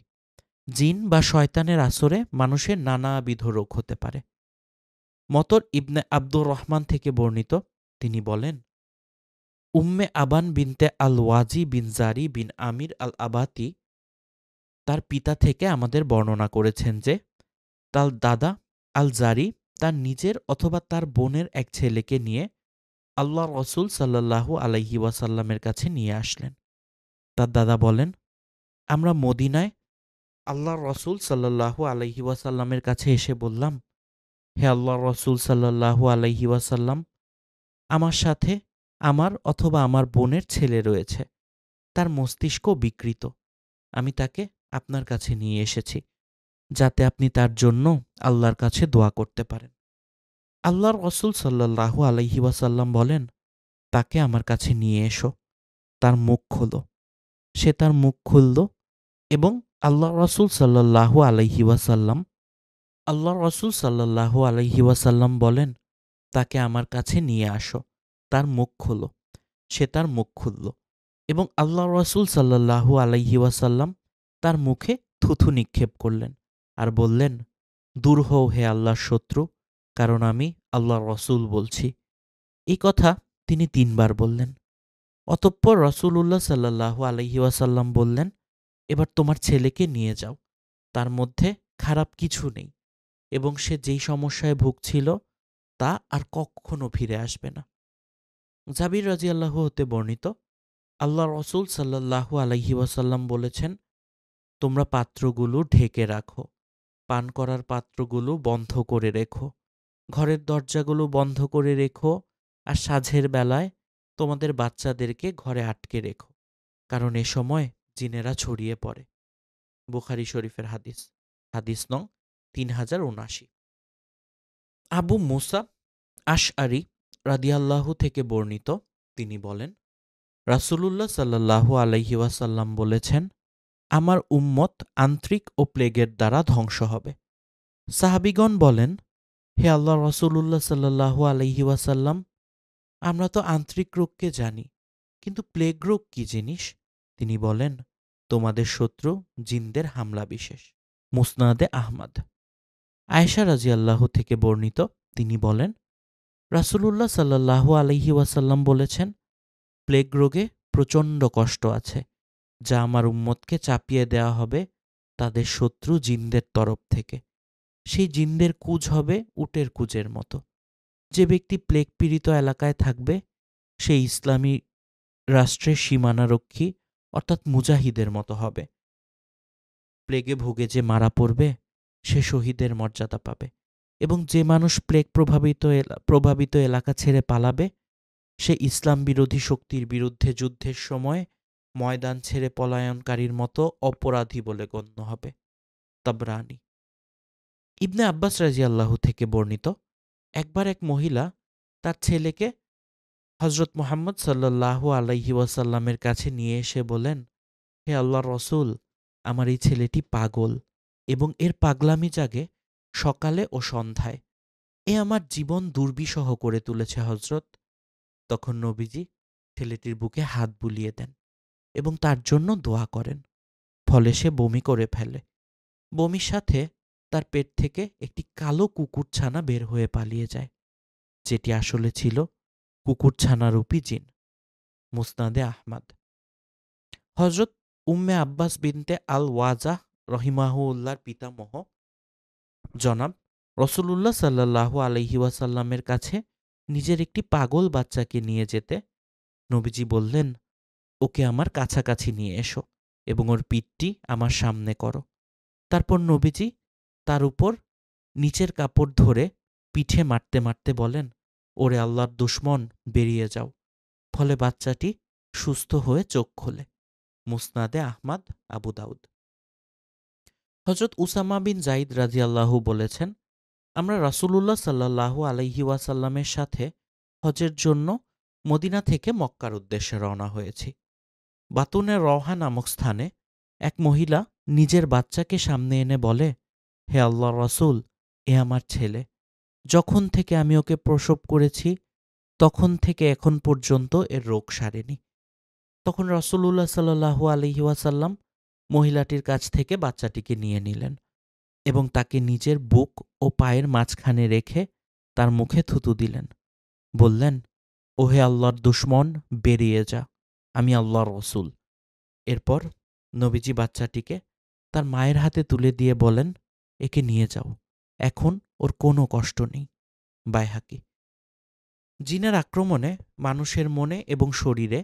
জিন বা শয়তানের আসরে মানুষের নানাবিধ রোগ হতে পারে। মতর ইবনে আব্দুর রহমান থেকে বর্ণিত, তিনি বলেন, উম্মে আবান বিনতে আল ওয়াজি বিন জারি বিন আমির আল আবাতি তার পিতা থেকে আমাদের বর্ণনা করেছেন যে তার দাদা আল জারি তার নিজের অথবা তার বোনের এক ছেলেকে নিয়ে আল্লাহ রসুল সাল্লাল্লাহু আলাইহি ওয়াসাল্লামের কাছে নিয়ে আসলেন। তার দাদা বলেন, আমরা মদিনায় আল্লাহ রসুল সাল্লাল্লাহু আলাইহি ওয়াসাল্লামের কাছে এসে বললাম, হে আল্লাহ রসুল সাল্লাল্লাহু আলাইহি ওয়াসাল্লাম, আমার সাথে আমার অথবা আমার বোনের ছেলে রয়েছে, তার মস্তিষ্ক বিকৃত। আমি তাকে আপনার কাছে নিয়ে এসেছি যাতে আপনি তার জন্য আল্লাহর কাছে দোয়া করতে পারেন। আল্লাহর রসুল সাল্লাল্লাহু আলাইহি ওয়াসাল্লাম বলেন, তাকে আমার কাছে নিয়ে এসো, তার মুখ খোলো। সে তার মুখ খুলল এবং আল্লাহ রসুল সাল্লাল্লাহু আলাইহি ওয়াসাল্লাম বলেন, তাকে আমার কাছে নিয়ে আসো, তার মুখ খোলো। সে তার মুখ খুলল এবং আল্লাহ রসুল সাল্লাল্লাহু আলাইহি ওয়াসাল্লাম তার মুখে থুথু নিক্ষেপ করলেন আর বললেন, দূর হও হে আল্লাহর শত্রু, কারণ আমি আল্লাহর রসুল বলছি। এই কথা তিনি ৩ বার বললেন। অতঃপর রাসূলুল্লাহ সাল্লাল্লাহু আলাইহি ওয়াসাল্লাম বললেন, এবার তোমার ছেলেকে নিয়ে যাও, তার মধ্যে খারাপ কিছু নেই এবং সে যেই সমস্যায় ভুগছিল তা আর কখনো ফিরে আসবে না। জাবির রাদিয়াল্লাহু হতে বর্ণিত, আল্লাহ রসুল সাল্লাল্লাহু আলাইহি ওয়াসাল্লাম বলেছেন, তোমরা পাত্রগুলো ঢেকে রাখো, পান করার পাত্রগুলো বন্ধ করে রেখো, ঘরের দরজাগুলো বন্ধ করে রেখো, আর সাঁঝের বেলায় তোমাদের বাচ্চাদেরকে ঘরে আটকে রেখো, কারণ এ সময় জিনেরা ছড়িয়ে পড়ে। বুখারী শরীফের হাদিস, হাদিস নং ৩০৭৯। আবু মুসা আশআরী রাদিয়াল্লাহু থেকে বর্ণিত, তিনি বলেন, রাসূলুল্লাহ সাল্লাল্লাহু আলাইহি ওয়াসাল্লাম বলেছেন, আমার উম্মত আন্ত্রিক ও প্লেগের দ্বারা ধ্বংস হবে। সাহাবীগণ বলেন, হে আল্লাহ রাসূলুল্লাহ সাল্লাল্লাহু আলাইহি ওয়াসাল্লাম, আমরা তো আন্ত্রিক রোগকে জানি, কিন্তু প্লেগ রোগ কি জিনিস? তিনি বলেন, তোমাদের শত্রু জিনদের হামলা বিশেষ। মুসনাদে আহমদ। আয়েশা রাদিয়াল্লাহু থেকে বর্ণিত, তিনি বলেন, রাসূলুল্লাহ সাল্লাল্লাহু আলাইহি ওয়াসাল্লাম বলেছেন, প্লেগ রোগে প্রচণ্ড কষ্ট আছে, যা আমার উম্মতকে চাপিয়ে দেওয়া হবে তাদের শত্রু জিনদের তরফ থেকে। সেই জিনদের কুজ হবে উটের কুজের মতো। যে ব্যক্তি প্লেগ পীড়িত এলাকায় থাকবে, সে ইসলামী রাষ্ট্রের সীমানারক্ষী অর্থাৎ মুজাহিদের মতো হবে। প্লেগে ভুগে যে মারা পড়বে, সে শহীদের মর্যাদা পাবে। এবং যে মানুষ প্লেগ প্রভাবিত এলাকা ছেড়ে পালাবে, সে ইসলাম বিরোধী শক্তির বিরুদ্ধে যুদ্ধের সময় ময়দান ছেড়ে পলায়নকারীর মতো অপরাধী বলে গণ্য হবে। তাবরানী। ইবনে আব্বাস রাদিয়াল্লাহু থেকে বর্ণিত, একবার এক মহিলা তার ছেলেকে হযরত মুহাম্মদ সাল্লাল্লাহু আলাইহি ওয়াসাল্লামের কাছে নিয়ে এসে বলেন, হে আল্লাহর রসূল, আমার এই ছেলেটি পাগল এবং এর পাগলামি জাগে সকালে ও সন্ধ্যায়। এ আমার জীবন দুর্বিষহ করে তুলেছে হযরত। তখন নবীজি ছেলেটির বুকে হাত বুলিয়ে দেন এবং তার জন্য দোয়া করেন। ফলে সে বমি করে ফেলে। বমির সাথে তার পেট থেকে একটি কালো কুকুরছানা বের হয়ে পালিয়ে যায়, যেটি আসলে ছিল কুকুরছানারূপী জিন। মুসনাদে আহমদ। হযরত উম্মে আব্বাস বিনতে আল ওয়াজাহ রহিমাহুল্লাহর পিতামহ জনাব রসূলুল্লাহ সাল্লাল্লাহু আলাইহি ওয়াসাল্লামের কাছে নিজের একটি পাগল বাচ্চাকে নিয়ে যেতে নবীজি বললেন, ওকে আমার কাছাকাছি নিয়ে এসো এবং ওর পিঠটি আমার সামনে করো। তারপর নবীজি তার উপর নিচের কাপড় ধরে পিঠে মারতে মারতে বলেন, ওরে আল্লাহর দুশমন, বেরিয়ে যাও। ফলে বাচ্চাটি সুস্থ হয়ে চোখ খোলে। মুসনাদে আহমদ, আবু দাউদ। হযরত উসামা বিন যায়েদ রাদিয়াল্লাহু বলেছেন, আমরা রাসূলুল্লাহ সাল্লাল্লাহু আলাইহি ওয়াসাল্লামের সাথে হজের জন্য মদিনা থেকে মক্কার উদ্দেশ্যে রওনা হয়েছি। বাতুনের রওহা নামক স্থানে এক মহিলা নিজের বাচ্চাকে সামনে এনে বলে, হে আল্লাহর রাসূল, এ আমার ছেলে। যখন থেকে আমি ওকে প্রসব করেছি, তখন থেকে এখন পর্যন্ত এর রোগ সারেনি। তখন রাসূলুল্লাহ সাল্লাল্লাহু আলাইহি ওয়াসাল্লাম মহিলাটির কাছ থেকে বাচ্চাটিকে নিয়ে নিলেন এবং তাকে নিজের বুক ও পায়ের মাঝখানে রেখে তার মুখে থুতু দিলেন। বললেন, ওহে আল্লাহর দুশমন, বেরিয়ে যা, আমি আল্লাহর রসূল। এরপর নবীজি বাচ্চাটিকে তার মায়ের হাতে তুলে দিয়ে বলেন, একে নিয়ে যাও, এখন ওর কোনো কষ্ট নেই। বাইহাকি। জিনের আক্রমণে মানুষের মনে এবং শরীরে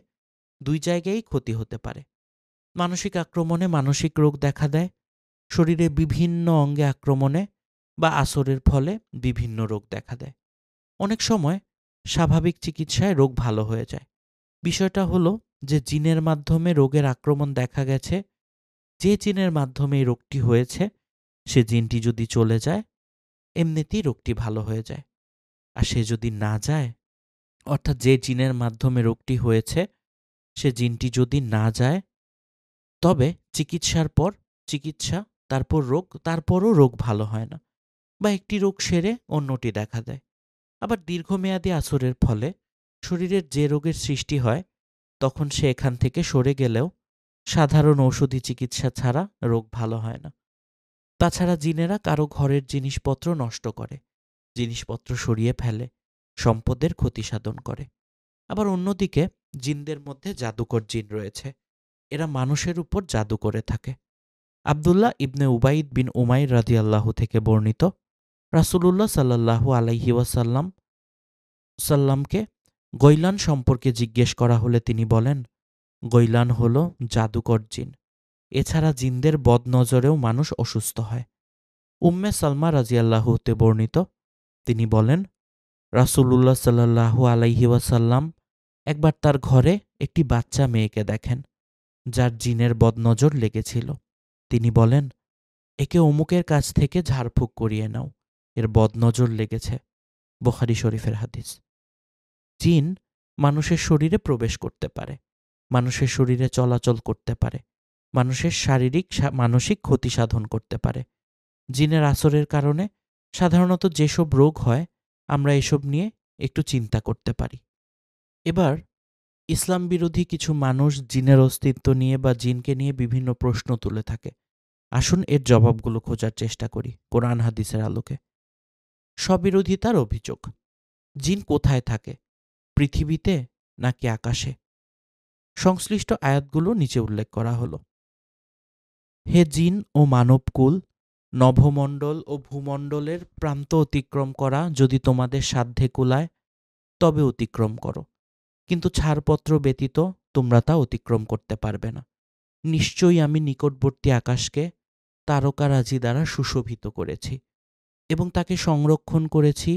দুই জায়গায়ই ক্ষতি হতে পারে। মানসিক আক্রমণে মানসিক রোগ দেখা দেয়, শরীরে বিভিন্ন অঙ্গে আক্রমণে বা আসরের ফলে বিভিন্ন রোগ দেখা দেয়। অনেক সময় স্বাভাবিক চিকিৎসায় রোগ ভালো হয়ে যায়। বিষয়টা হলো যে জিনের মাধ্যমে রোগের আক্রমণ দেখা গেছে, যে জিনের মাধ্যমে এই রোগটি হয়েছে সে জিনটি যদি চলে যায়, এমনিতেই রোগটি ভালো হয়ে যায়। আর সে যদি না যায়, অর্থাৎ যে জিনের মাধ্যমে রোগটি হয়েছে সে জিনটি যদি না যায়, তবে চিকিৎসা, তারপর রোগ, তারপরও রোগ ভালো হয় না, বা একটি রোগ সেরে অন্যটি দেখা দেয়। আবার দীর্ঘমেয়াদী আসরের ফলে শরীরের যে রোগের সৃষ্টি হয়, তখন সে এখান থেকে সরে গেলেও সাধারণ ঔষধি চিকিৎসা ছাড়া রোগ ভালো হয় না। তাছাড়া জিনেরা কারো ঘরের জিনিসপত্র নষ্ট করে, জিনিসপত্র সরিয়ে ফেলে, সম্পদের ক্ষতি সাধন করে। আবার অন্যদিকে জিনদের মধ্যে জাদুকর জিন রয়েছে, এরা মানুষের উপর জাদু করে থাকে। আবদুল্লাহ ইবনে উবাইদ বিন উমাইর রাদিয়াল্লাহু থেকে বর্ণিত, রাসূলুল্লাহ সাল্লাল্লাহু আলাইহি ওয়াসাল্লামকে গৈলান সম্পর্কে জিজ্ঞেস করা হলে তিনি বলেন, গৈলান হল জাদুকর জিন। এছাড়া জিনদের বদনজরেও মানুষ অসুস্থ হয়। উম্মে সালমা রাদিয়াল্লাহু হতে বর্ণিত, তিনি বলেন, রাসূলুল্লাহ সাল্লাল্লাহু আলাইহি ওয়াসাল্লাম একবার তার ঘরে একটি বাচ্চা মেয়েকে দেখেন, যার জিনের বদনজর লেগেছিল। তিনি বলেন, একে অমুকের কাছ থেকে ঝাড়ফুঁক করিয়ে নাও, এর বদনজর লেগেছে। বুখারী শরীফের হাদিস। জিন মানুষের শরীরে প্রবেশ করতে পারে, মানুষের শরীরে চলাচল করতে পারে, মানুষের শারীরিক মানসিক ক্ষতি সাধন করতে পারে। জিনের আসরের কারণে সাধারণত যেসব রোগ হয়, আমরা এসব নিয়ে একটু চিন্তা করতে পারি। এবার ইসলাম বিরোধী কিছু মানুষ জিনের অস্তিত্ব নিয়ে বা জিনকে নিয়ে বিভিন্ন প্রশ্ন তুলে থাকে। আসুন এর জবাবগুলো খোঁজার চেষ্টা করি কোরআন হাদিসের আলোকে। স্ববিরোধিতার অভিযোগ। জিন কোথায় থাকে, পৃথিবীতে নাকি আকাশে? সংশ্লিষ্ট আয়াতগুলো নিচে উল্লেখ করা হলো। হে জিন ও মানবকুল, নভমণ্ডল ও ভূমণ্ডলের প্রান্ত অতিক্রম করা যদি তোমাদের সাধ্যে কুলায় তবে অতিক্রম করো, কিন্তু ছাড়পত্র ব্যতীত তোমরা তা অতিক্রম করতে পারবে না। নিশ্চয়ই আমি নিকটবর্তী আকাশকে তারকারাজি দ্বারা সুশোভিত করেছি এবং তাকে সংরক্ষণ করেছি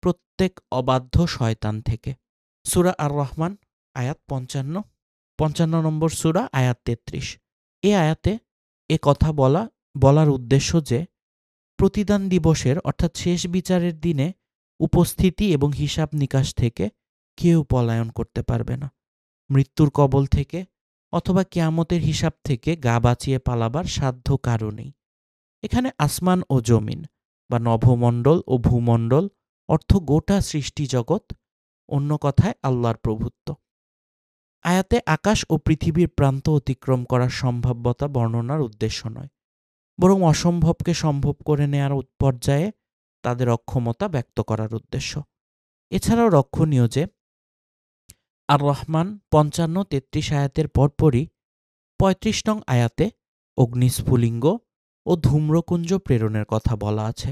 প্রত্যেক অবাধ্য শয়তান থেকে। সূরা আর রহমান আয়াত ৫৫ নম্বর সূরা আয়াত ৩৩। এ আয়াতে এ কথা বলার উদ্দেশ্য যে প্রতিদান দিবসের অর্থাৎ শেষ বিচারের দিনে উপস্থিতি এবং হিসাব নিকাশ থেকে কেউ পলায়ন করতে পারবে না। মৃত্যুর কবল থেকে অথবা কিয়ামতের হিসাব থেকে গা বাঁচিয়ে পালাবার সাধ্য কারও নেই। এখানে আসমান ও জমিন বা নভমণ্ডল ও ভূমণ্ডল অর্থ গোটা সৃষ্টি জগৎ, অন্য কথায় আল্লাহর প্রভুত্ব। আয়াতে আকাশ ও পৃথিবীর প্রান্ত অতিক্রম করার সম্ভাব্যতা বর্ণনার উদ্দেশ্য নয়, বরং অসম্ভবকে সম্ভব করে নেয়ার পর্যায়ে তাদের অক্ষমতা ব্যক্ত করার উদ্দেশ্য। এছাড়াও লক্ষণীয় যে আর রহমান ৫৫-৩৩ আয়াতের পরপরই ৩৫ নং আয়াতে অগ্নিস্ফুলিঙ্গ ও ধূম্রকুঞ্জ প্রেরণের কথা বলা আছে,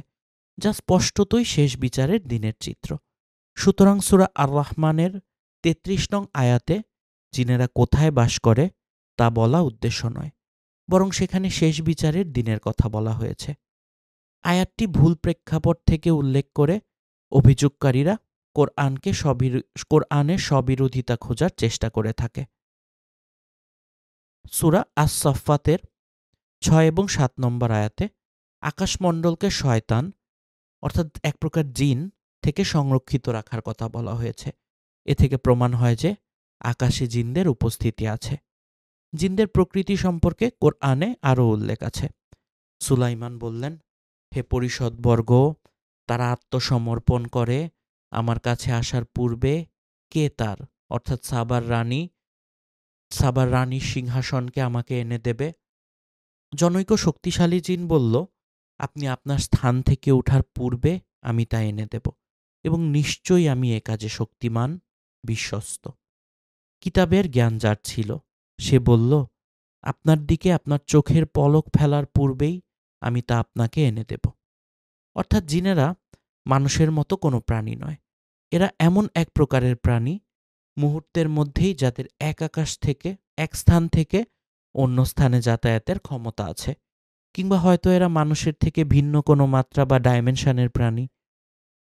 যা স্পষ্টতই শেষ বিচারের দিনের চিত্র। সুতরাং সূরা আর রহমানের ৩৩ নং আয়াতে জিনেরা কোথায় বাস করে তা বলা উদ্দেশ্য নয়, বরং সেখানে শেষ বিচারের দিনের কথা বলা হয়েছে। আয়াতটি ভুল প্রেক্ষাপট থেকে উল্লেখ করে অভিযোগকারীরা কোরআনের স্ববিরোধিতা খোঁজার চেষ্টা করে থাকে। সূরা আস-সাফফাতের ৬ এবং ৭ নম্বর আয়াতে আকাশমণ্ডলকে শয়তান অর্থাৎ এক প্রকার জিন থেকে সংরক্ষিত রাখার কথা বলা হয়েছে। এ থেকে প্রমাণ হয় যে আকাশে জিনদের উপস্থিতি আছে। জিনদের প্রকৃতি সম্পর্কে কোরআনে আরও উল্লেখ আছে। সুলাইমান বললেন, হে পরিষদবর্গ, তারা আত্মসমর্পণ করে আমার কাছে আসার পূর্বে কে তার অর্থাৎ সাবার রানীর সিংহাসনকে আমাকে এনে দেবে? জনৈক শক্তিশালী জিন বলল, আপনি আপনার স্থান থেকে ওঠার পূর্বে আমি তা এনে দেব, এবং নিশ্চয়ই আমি এ কাজে শক্তিমান, বিশ্বস্ত। কিতাবের জ্ঞান যার ছিল সে বলল, আপনার দিকে আপনার চোখের পলক ফেলার পূর্বেই আমি তা আপনাকে এনে দেব। অর্থাৎ জিনেরা মানুষের মতো কোনো প্রাণী নয়। এরা এমন এক প্রকারের প্রাণী মুহূর্তের মধ্যেই যাদের এক স্থান থেকে অন্য স্থানে যাতায়াতের ক্ষমতা আছে, কিংবা হয়তো এরা মানুষের থেকে ভিন্ন কোনো মাত্রা বা ডাইমেনশনের প্রাণী।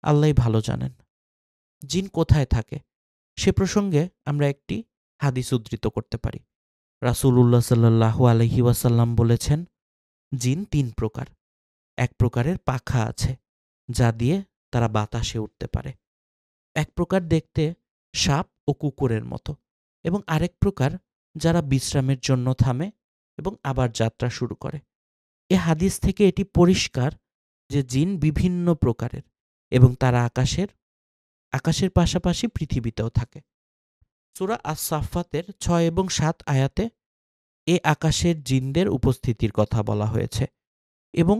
আল্লাহই ভালো জানেন। জিন কোথায় থাকে সে প্রসঙ্গে আমরা একটি হাদিস উদ্ধৃত করতে পারি। রাসূলুল্লাহ সাল্লাল্লাহু আলাইহি ওয়াসাল্লাম বলেছেন, জিন ৩ প্রকার। এক প্রকারের পাখা আছে যা দিয়ে তারা বাতাসে উঠতে পারে, এক প্রকার দেখতে সাপ ও কুকুরের মতো, এবং আরেক প্রকার যারা বিশ্রামের জন্য থামে এবং আবার যাত্রা শুরু করে। এ হাদিস থেকে এটি পরিষ্কার যে জিন বিভিন্ন প্রকারের এবং তারা আকাশের পাশাপাশি পৃথিবীতেও থাকে। সূরা আস-সাফফাতের ৬ এবং ৭ আয়াতে এ আকাশের জিনদের উপস্থিতির কথা বলা হয়েছে, এবং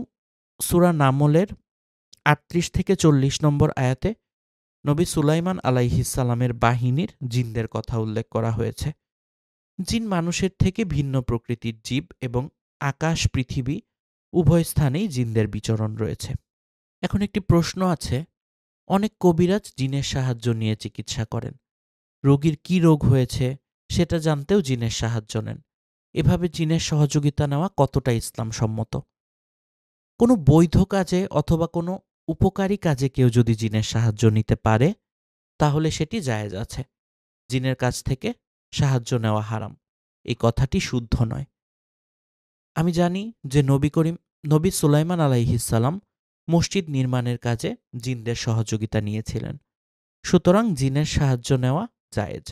সূরা নামলের ৩৮-৪০ নম্বর আয়াতে নবী সুলাইমান আলাইহিসসালামের বাহিনীর জিনদের কথা উল্লেখ করা হয়েছে। জিন মানুষের থেকে ভিন্ন প্রকৃতির জীব এবং আকাশ পৃথিবী উভয় স্থানেই জিনদের বিচরণ রয়েছে। এখন একটি প্রশ্ন আছে, অনেক কবিরাজ জিনের সাহায্য নিয়ে চিকিৎসা করেন। রোগীর কি রোগ হয়েছে সেটা জানতেও জিনের সাহায্য নেন। এভাবে জিনের সহযোগিতা নেওয়া কতটা ইসলাম সম্মত? কোনো বৈধ কাজে অথবা কোনো উপকারী কাজে কেউ যদি জিনের সাহায্য নিতে পারে তাহলে সেটি জায়েজ আছে। জিনের কাছ থেকে সাহায্য নেওয়া হারাম, এই কথাটি শুদ্ধ নয়। আমি জানি যে নবী সুলাইমান আলাইহিসসালাম মসজিদ নির্মাণের কাজে জিনদের সহযোগিতা নিয়েছিলেন। সুতরাং জিনের সাহায্য নেওয়া জায়েজ,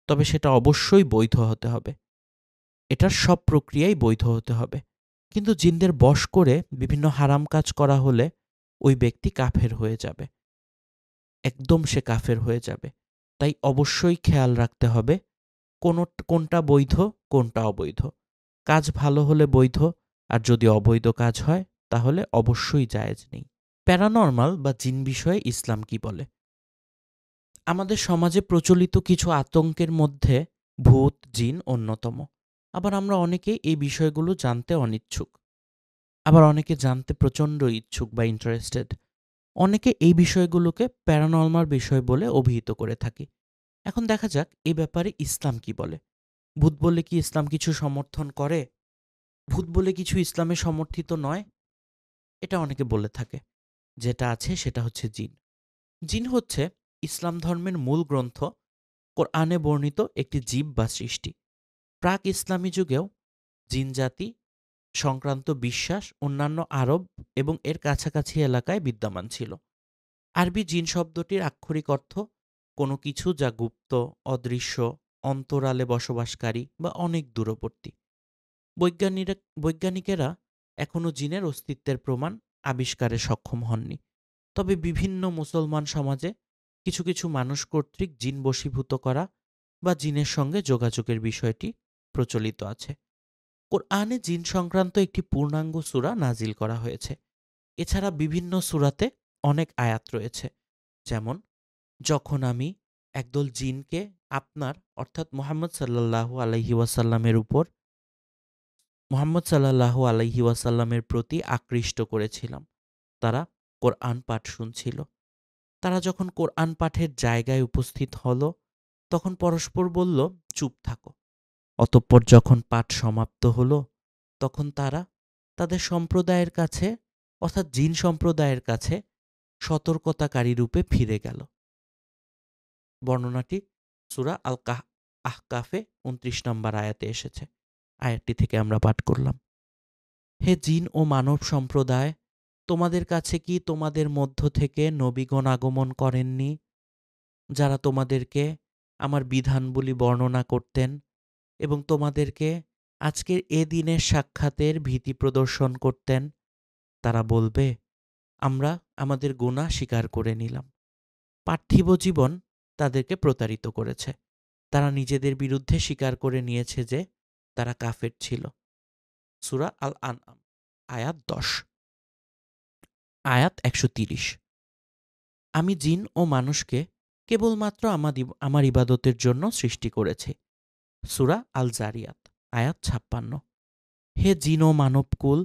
তবে সেটা অবশ্যই বৈধ হতে হবে। এটার সব প্রক্রিয়াই বৈধ হতে হবে। কিন্তু জিনদের বশ করে বিভিন্ন হারাম কাজ করা হলে ওই ব্যক্তি কাফের হয়ে যাবে, একদম সে কাফের হয়ে যাবে। তাই অবশ্যই খেয়াল রাখতে হবে কোনটা বৈধ, কোনটা অবৈধ। কাজ ভালো হলে বৈধ, আর যদি অবৈধ কাজ হয় তাহলে অবশ্যই জায়েজ নেই। প্যারানর্মাল বা জিন বিষয়ে ইসলাম কি বলে? আমাদের সমাজে প্রচলিত কিছু আতঙ্কের মধ্যে ভূত, জিন অন্যতম। আবার আমরা অনেকেই এই বিষয়গুলো জানতে অনিচ্ছুক। আবার অনেকে জানতে প্রচণ্ড ইচ্ছুক বা ইন্টারেস্টেড। অনেকে এই বিষয়গুলোকে প্যারানর্মাল বিষয় বলে অভিহিত করে থাকি। এখন দেখা যাক এই ব্যাপারে ইসলাম কি বলে। ভূত বলে কি ইসলাম কিছু সমর্থন করে? ভূত বলে কিছু ইসলামে সমর্থিত নয়? এটা অনেকে বলে থাকে। যেটা আছে সেটা হচ্ছে জিন। জিন হচ্ছে ইসলাম ধর্মের মূল গ্রন্থ কোরআনে বর্ণিত একটি জীব বা সৃষ্টি। প্রাক ইসলামী যুগেও জিন জাতি সংক্রান্ত বিশ্বাস অন্যান্য আরব এবং এর কাছাকাছি এলাকায় বিদ্যমান ছিল। আরবি জিন শব্দটির আক্ষরিক অর্থ কোনো কিছু যা গুপ্ত, অদৃশ্য, অন্তরালে বসবাসকারী বা অনেক দূরবর্তী। বৈজ্ঞানিকেরা এখনও জিনের অস্তিত্বের প্রমাণ আবিষ্কারে সক্ষম হননি। তবে বিভিন্ন মুসলমান সমাজে কিছু কিছু মানুষ কর্তৃক জিন বশীভূত করা বা জিনের সঙ্গে যোগাযোগের বিষয়টি প্রচলিত আছে। কোরআনে জিন সংক্রান্ত একটি পূর্ণাঙ্গ সূরা নাজিল করা হয়েছে। এছাড়া বিভিন্ন সূরাতে অনেক আয়াত রয়েছে, যেমন যখন আমি একদল জিনকে আপনার অর্থাৎ মুহাম্মদ সাল্লাল্লাহু আলাইহি ওয়াসাল্লামের প্রতি আকৃষ্ট করেছিলাম, তারা কোরআন পাঠ শুনছিল। তারা যখন কোরআন পাঠের জায়গায় উপস্থিত হল, তখন পরস্পর বলল, চুপ থাকো। অতঃপর যখন পাঠ সমাপ্ত হল, তখন তারা তাদের সম্প্রদায়ের কাছে অর্থাৎ জিন সম্প্রদায়ের কাছে সতর্কতাকারী রূপে ফিরে গেল। বর্ণনাটি সূরা আহকাফে ২৯ নম্বর আয়াতে এসেছে। আয়াতটি থেকে আমরা পাঠ করলাম। হে জিন ও মানব সম্প্রদায়, তোমাদের কাছে কি তোমাদের মধ্য থেকে নবীগণ আগমন করেননি, যারা তোমাদেরকে আমার বিধানবলী বর্ণনা করতেন এবং তোমাদেরকে আজকের এ দিনের সাক্ষাতের ভীতি প্রদর্শন করতেন? তারা বলবে, আমরা আমাদের গুনাহ স্বীকার করে নিলাম। পার্থিব জীবন তাদেরকে প্রতারিত করেছে। তারা নিজেদের বিরুদ্ধে স্বীকার করে নিয়েছে যে তারা কাফের ছিল। সূরা আল আনআম আয়াত ১০। আয়াত ১৩০। আমি জিন ও মানুষকে কেবলমাত্র আমার ইবাদতের জন্য সৃষ্টি করেছি। সূরা আল জারিয়াত আয়াত ৫৬। হে জিন ও মানবকুল,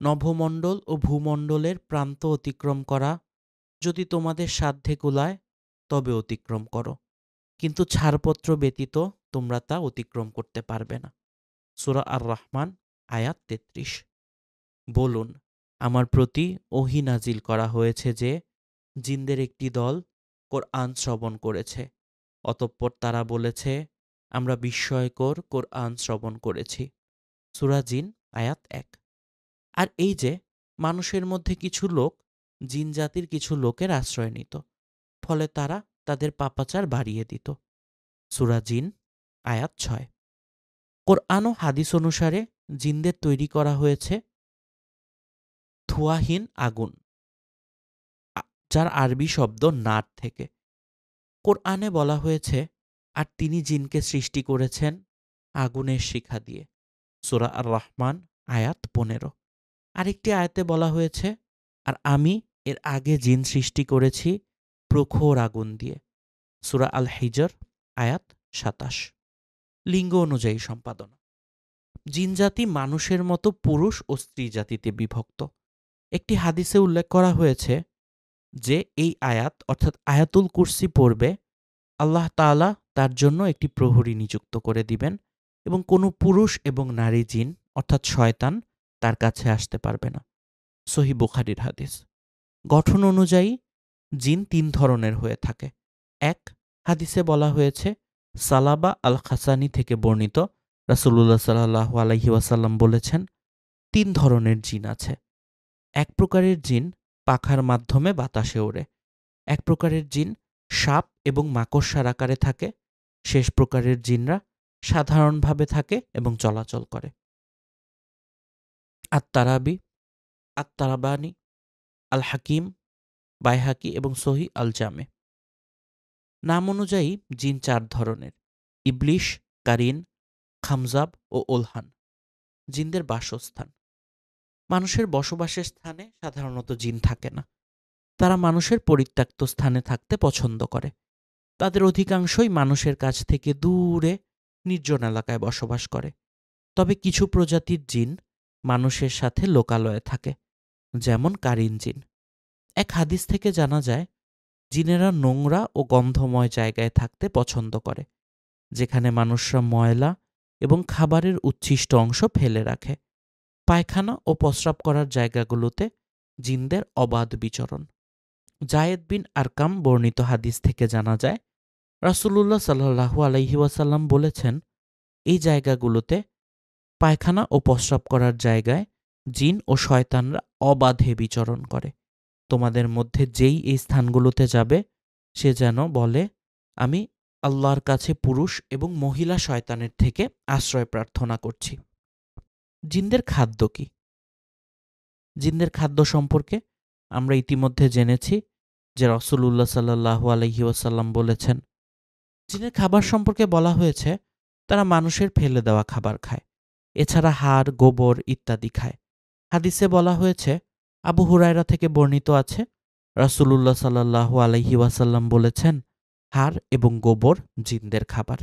নভমণ্ডল ও ভূমণ্ডলের প্রান্ত অতিক্রম করা যদি তোমাদের সাধ্যে কুলায় তবে অতিক্রম করো, কিন্তু ছাড়পত্র ব্যতীত তোমরা তা অতিক্রম করতে পারবে না। সূরা আর রহমান আয়াত ৩৩। বলুন, আমার প্রতি ওহী নাজিল করা হয়েছে যে জিনদের একটি দল কোরআন শ্রবণ করেছে। অতঃপর তারা বলেছে, আমরা বিস্ময়কর কোরআন শ্রবণ করেছি। সূরা জিন আয়াত ১। আর এই যে মানুষের মধ্যে কিছু লোক জিন জাতির কিছু লোকের আশ্রয় নিত, ফলে তারা তাদের পাপাচার বাড়িয়ে দিত। সূরা জিন আয়াত ৬। কোরআন ও হাদিস অনুসারে জিনদের তৈরি করা হয়েছে ধোঁয়াহীন আগুন, যার আরবি শব্দ নার থেকে। কোরআনে বলা হয়েছে, আর তিনি জিনকে সৃষ্টি করেছেন আগুনের শিখা দিয়ে। সূরা আর রহমান আয়াত ১৫। আরেকটি আয়াতে বলা হয়েছে, আর আমি এর আগে জিন সৃষ্টি করেছি প্রখর আগুন দিয়ে। সূরা আল হিজর আয়াত ২৭। লিঙ্গ অনুযায়ী সম্পাদনা। জিনজাতি মানুষের মতো পুরুষ ও স্ত্রী জাতিতে বিভক্ত। একটি হাদিসে উল্লেখ করা হয়েছে যে এই আয়াত অর্থাৎ আয়াতুল কুরসি পড়বে, আল্লাহ তাআলা তার জন্য একটি প্রহরী নিযুক্ত করে দিবেন এবং কোনো পুরুষ এবং নারী জিন অর্থাৎ শয়তান তার কাছে আসতে পারবে না। সহিহ বুখারীর হাদিস। গঠন অনুযায়ী জিন ৩ ধরনের হয়ে থাকে। ১. হাদিসে বলা হয়েছে, সালাবা আল খাসানি থেকে বর্ণিত, রাসূলুল্লাহ সাল্লাল্লাহু আলাইহি ওয়াসাল্লাম বলেছেন, ৩ ধরনের জিন আছে। এক প্রকারের জিন পাখার মাধ্যমে বাতাসে ওড়ে, এক প্রকারের জিন সাপ এবং মাকড়সার আকারে থাকে, শেষ প্রকারের জিনরা সাধারণভাবে থাকে এবং চলাচল করে। আত-তারাবানি, আল হাকিম, বাইহাকি এবং সহিহ আল জামে। নাম অনুযায়ী জিন ৪ ধরনের। ইবলিশ, কারিন, খামজাব ও ওলহান। জিনদের বাসস্থান। মানুষের বসবাসের স্থানে সাধারণত জিন থাকে না। তারা মানুষের পরিত্যক্ত স্থানে থাকতে পছন্দ করে। তাদের অধিকাংশই মানুষের কাছ থেকে দূরে নির্জন এলাকায় বসবাস করে। তবে কিছু প্রজাতির জিন মানুষের সাথে লোকালয়ে থাকে, যেমন কারিন জিন। এক হাদিস থেকে জানা যায়, জিনেরা নোংরা ও গন্ধময় জায়গায় থাকতে পছন্দ করে, যেখানে মানুষরা ময়লা এবং খাবারের উচ্ছিষ্ট অংশ ফেলে রাখে। পায়খানা ও প্রস্রাব করার জায়গাগুলোতে জিনদের অবাধ বিচরণ। জায়েদ বিন আরকাম বর্ণিত হাদিস থেকে জানা যায়, রাসূলুল্লাহ সাল্লাল্লাহু আলাইহি ওয়াসাল্লাম বলেছেন, এই জায়গাগুলোতে, পায়খানা ও প্রস্রাব করার জায়গায়, জিন ও শয়তানরা অবাধে বিচরণ করে। তোমাদের মধ্যে যেই এই স্থানগুলোতে যাবে, সে যেন বলে, আমি আল্লাহর কাছে পুরুষ এবং মহিলা শয়তানের থেকে আশ্রয় প্রার্থনা করছি। জিনদের খাদ্য কি? জিনদের খাদ্য সম্পর্কে আমরা ইতিমধ্যে জেনেছি যে রাসূলুল্লাহ সাল্লাল্লাহু আলাইহি ওয়াসাল্লাম বলেছেন, জিনের খাবার সম্পর্কে বলা হয়েছে, তারা মানুষের ফেলে দেওয়া খাবার খায়, এছাড়া হাড়, গোবর ইত্যাদি খায়। হাদিসে বলা হয়েছে, আবু হুরায়রা থেকে বর্ণিত আছে, রাসূলুল্লাহ সাল্লাল্লাহু আলাইহি ওয়াসাল্লাম বলেছেন, হাড় এবং গোবর জিনদের খাবার।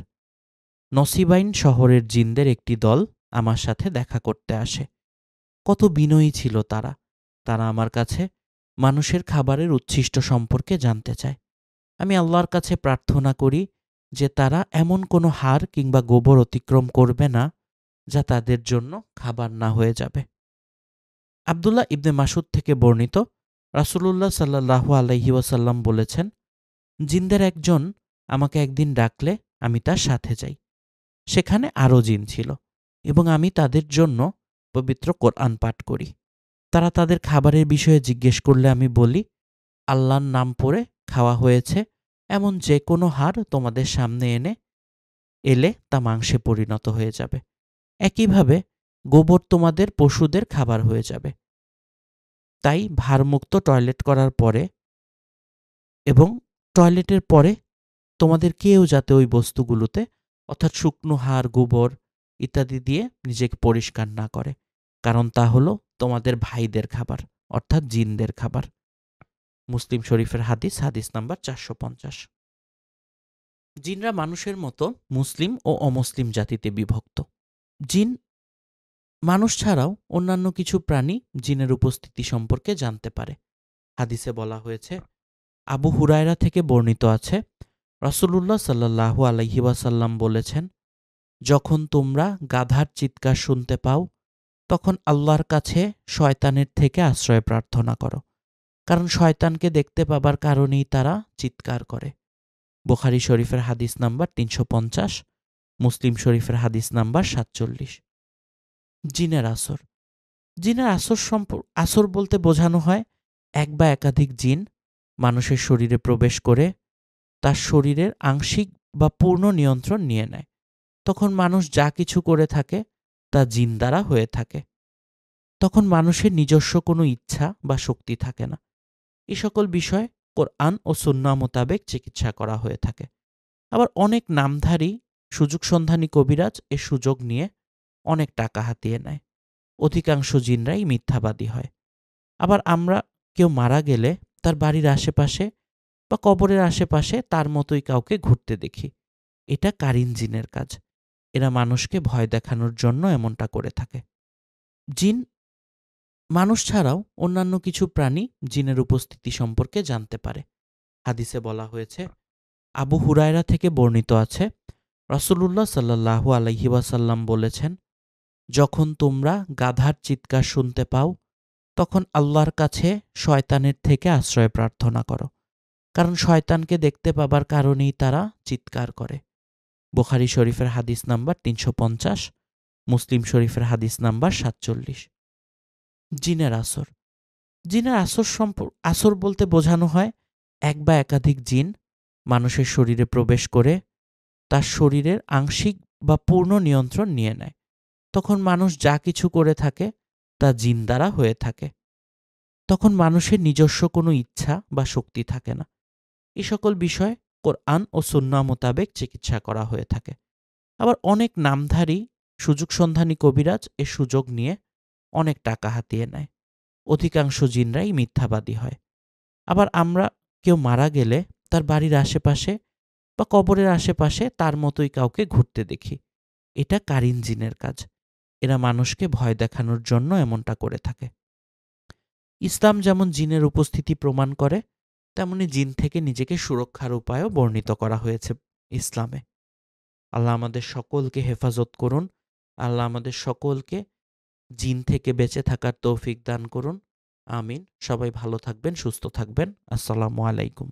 নসিবাইন শহরের জিনদের একটি দল আমার সাথে দেখা করতে আসে। কত বিনয়ী ছিল তারা! তারা আমার কাছে মানুষের খাবারের উচ্ছিষ্ট সম্পর্কে জানতে চায়। আমি আল্লাহর কাছে প্রার্থনা করি যে তারা এমন কোনো হাড় কিংবা গোবর অতিক্রম করবে না যা তাদের জন্য খাবার না হয়ে যাবে। আব্দুল্লাহ ইবনে মাসুদ থেকে বর্ণিত, রাসূলুল্লাহ সাল্লাল্লাহু আলাইহি ওয়াসাল্লাম বলেছেন, জিনদের একজন আমাকে একদিন ডাকলে আমি তার সাথে যাই। সেখানে আরও জিন ছিল এবং আমি তাদের জন্য পবিত্র কোরআন পাঠ করি। তারা তাদের খাবারের বিষয়ে জিজ্ঞেস করলে আমি বলি, আল্লাহর নাম পড়ে খাওয়া হয়েছে এমন যে কোনো হাড় তোমাদের সামনে এলে তা মাংসে পরিণত হয়ে যাবে। একইভাবে গোবর তোমাদের পশুদের খাবার হয়ে যাবে। তাই ভারমুক্ত টয়লেট করার পরে এবং টয়লেটের পরে তোমাদের কেউ যাতে ওই বস্তুগুলোতে, অর্থাৎ শুকনো হাড়, গোবর ইত্যাদি দিয়ে নিজেকে পরিষ্কার না করে, কারণ তা হলো তোমাদের ভাইদের খাবার, অর্থাৎ জিনদের খাবার। মুসলিম শরীফের হাদিস, হাদিস নাম্বার 450। জিনরা মানুষের মতো মুসলিম ও অমুসলিম জাতিতে বিভক্ত। জিন মানুষ ছাড়াও অন্যান্য কিছু প্রাণী জিনের উপস্থিতি সম্পর্কে জানতে পারে। হাদিসে বলা হয়েছে, আবু হুরায়রা থেকে বর্ণিত আছে, রাসূলুল্লাহ সাল্লাল্লাহু আলাইহি ওয়াসাল্লাম বলেছেন, যখন তোমরা গাধার চিৎকার শুনতে পাও, তখন আল্লাহর কাছে শয়তানের থেকে আশ্রয় প্রার্থনা করো, কারণ শয়তানকে দেখতে পাবার কারণেই তারা চিৎকার করে। বুখারী শরীফের হাদিস নাম্বার 350, মুসলিম শরীফের হাদিস নাম্বার 47। জিনের আসর। জিনের আসর বলতে বোঝানো হয়, এক বা একাধিক জিন মানুষের শরীরে প্রবেশ করে তার শরীরের আংশিক বা পূর্ণ নিয়ন্ত্রণ নিয়ে নেয়। তখন মানুষ যা কিছু করে থাকে তা জিন দ্বারা হয়ে থাকে। তখন মানুষের নিজস্ব কোনো ইচ্ছা বা শক্তি থাকে না। এই সকল বিষয় কোরআন ও সুন্নাহ মোতাবেক চিকিৎসা করা হয়ে থাকে। আবার অনেক নামধারী সুযোগ সন্ধানী কবিরাজ এ সুযোগ নিয়ে অনেক টাকা হাতিয়ে নেয়। অধিকাংশ জিনরাই মিথ্যাবাদী হয়। আবার আমরা কেউ মারা গেলে তার বাড়ির আশেপাশে বা কবরের আশেপাশে তার মতোই কাউকে ঘুরতে দেখি। এটা কারিন জিনের কাজ। এরা মানুষকে ভয় দেখানোর জন্য এমনটা করে থাকে। জিন মানুষ ছাড়াও অন্যান্য কিছু প্রাণী জিনের উপস্থিতি সম্পর্কে জানতে পারে। হাদিসে বলা হয়েছে, আবু হুরায়রা থেকে বর্ণিত আছে, রাসূলুল্লাহ সাল্লাল্লাহু আলাইহি ওয়াসাল্লাম বলেছেন, যখন তোমরা গাধার চিৎকার শুনতে পাও, তখন আল্লাহর কাছে শয়তানের থেকে আশ্রয় প্রার্থনা করো, কারণ শয়তানকে দেখতে পাবার কারণেই তারা চিৎকার করে। বুখারী শরীফের হাদিস নাম্বার 350, মুসলিম শরীফের হাদিস নাম্বার 47। জিনের আসর। জিনের আসর বলতে বোঝানো হয়, এক বা একাধিক জিন মানুষের শরীরে প্রবেশ করে তার শরীরের আংশিক বা পূর্ণ নিয়ন্ত্রণ নিয়ে নেয়। তখন মানুষ যা কিছু করে থাকে তা জিন দ্বারা হয়ে থাকে। তখন মানুষের নিজস্ব কোনো ইচ্ছা বা শক্তি থাকে না। এই সকল বিষয় কোরআন ও সুন্নাহ মোতাবেক চিকিৎসা করা হয়ে থাকে। আবার অনেক নামধারী সুযোগ সন্ধানী কবিরাজ এ সুযোগ নিয়ে অনেক টাকা হাতিয়ে নেয়। অধিকাংশ জিনরাই মিথ্যাবাদী হয়। আবার আমরা কেউ মারা গেলে তার বাড়ির আশেপাশে বা কবরের আশেপাশে তার মতোই কাউকে ঘুরতে দেখি। এটা কারিন জিনের কাজ। এরা মানুষকে ভয় দেখানোর জন্য এমনটা করে থাকে। ইসলাম যেমন জিনের উপস্থিতি প্রমাণ করে, তেমনি জিন থেকে নিজেকে সুরক্ষার উপায়ও বর্ণিত করা হয়েছে ইসলামে। আল্লাহ আমাদের সকলকে হেফাজত করুন। আল্লাহ আমাদের সকলকে জিন থেকে বেঁচে থাকার তৌফিক দান করুন। আমিন। সবাই ভালো থাকবেন, সুস্থ থাকবেন। আসসালামু আলাইকুম।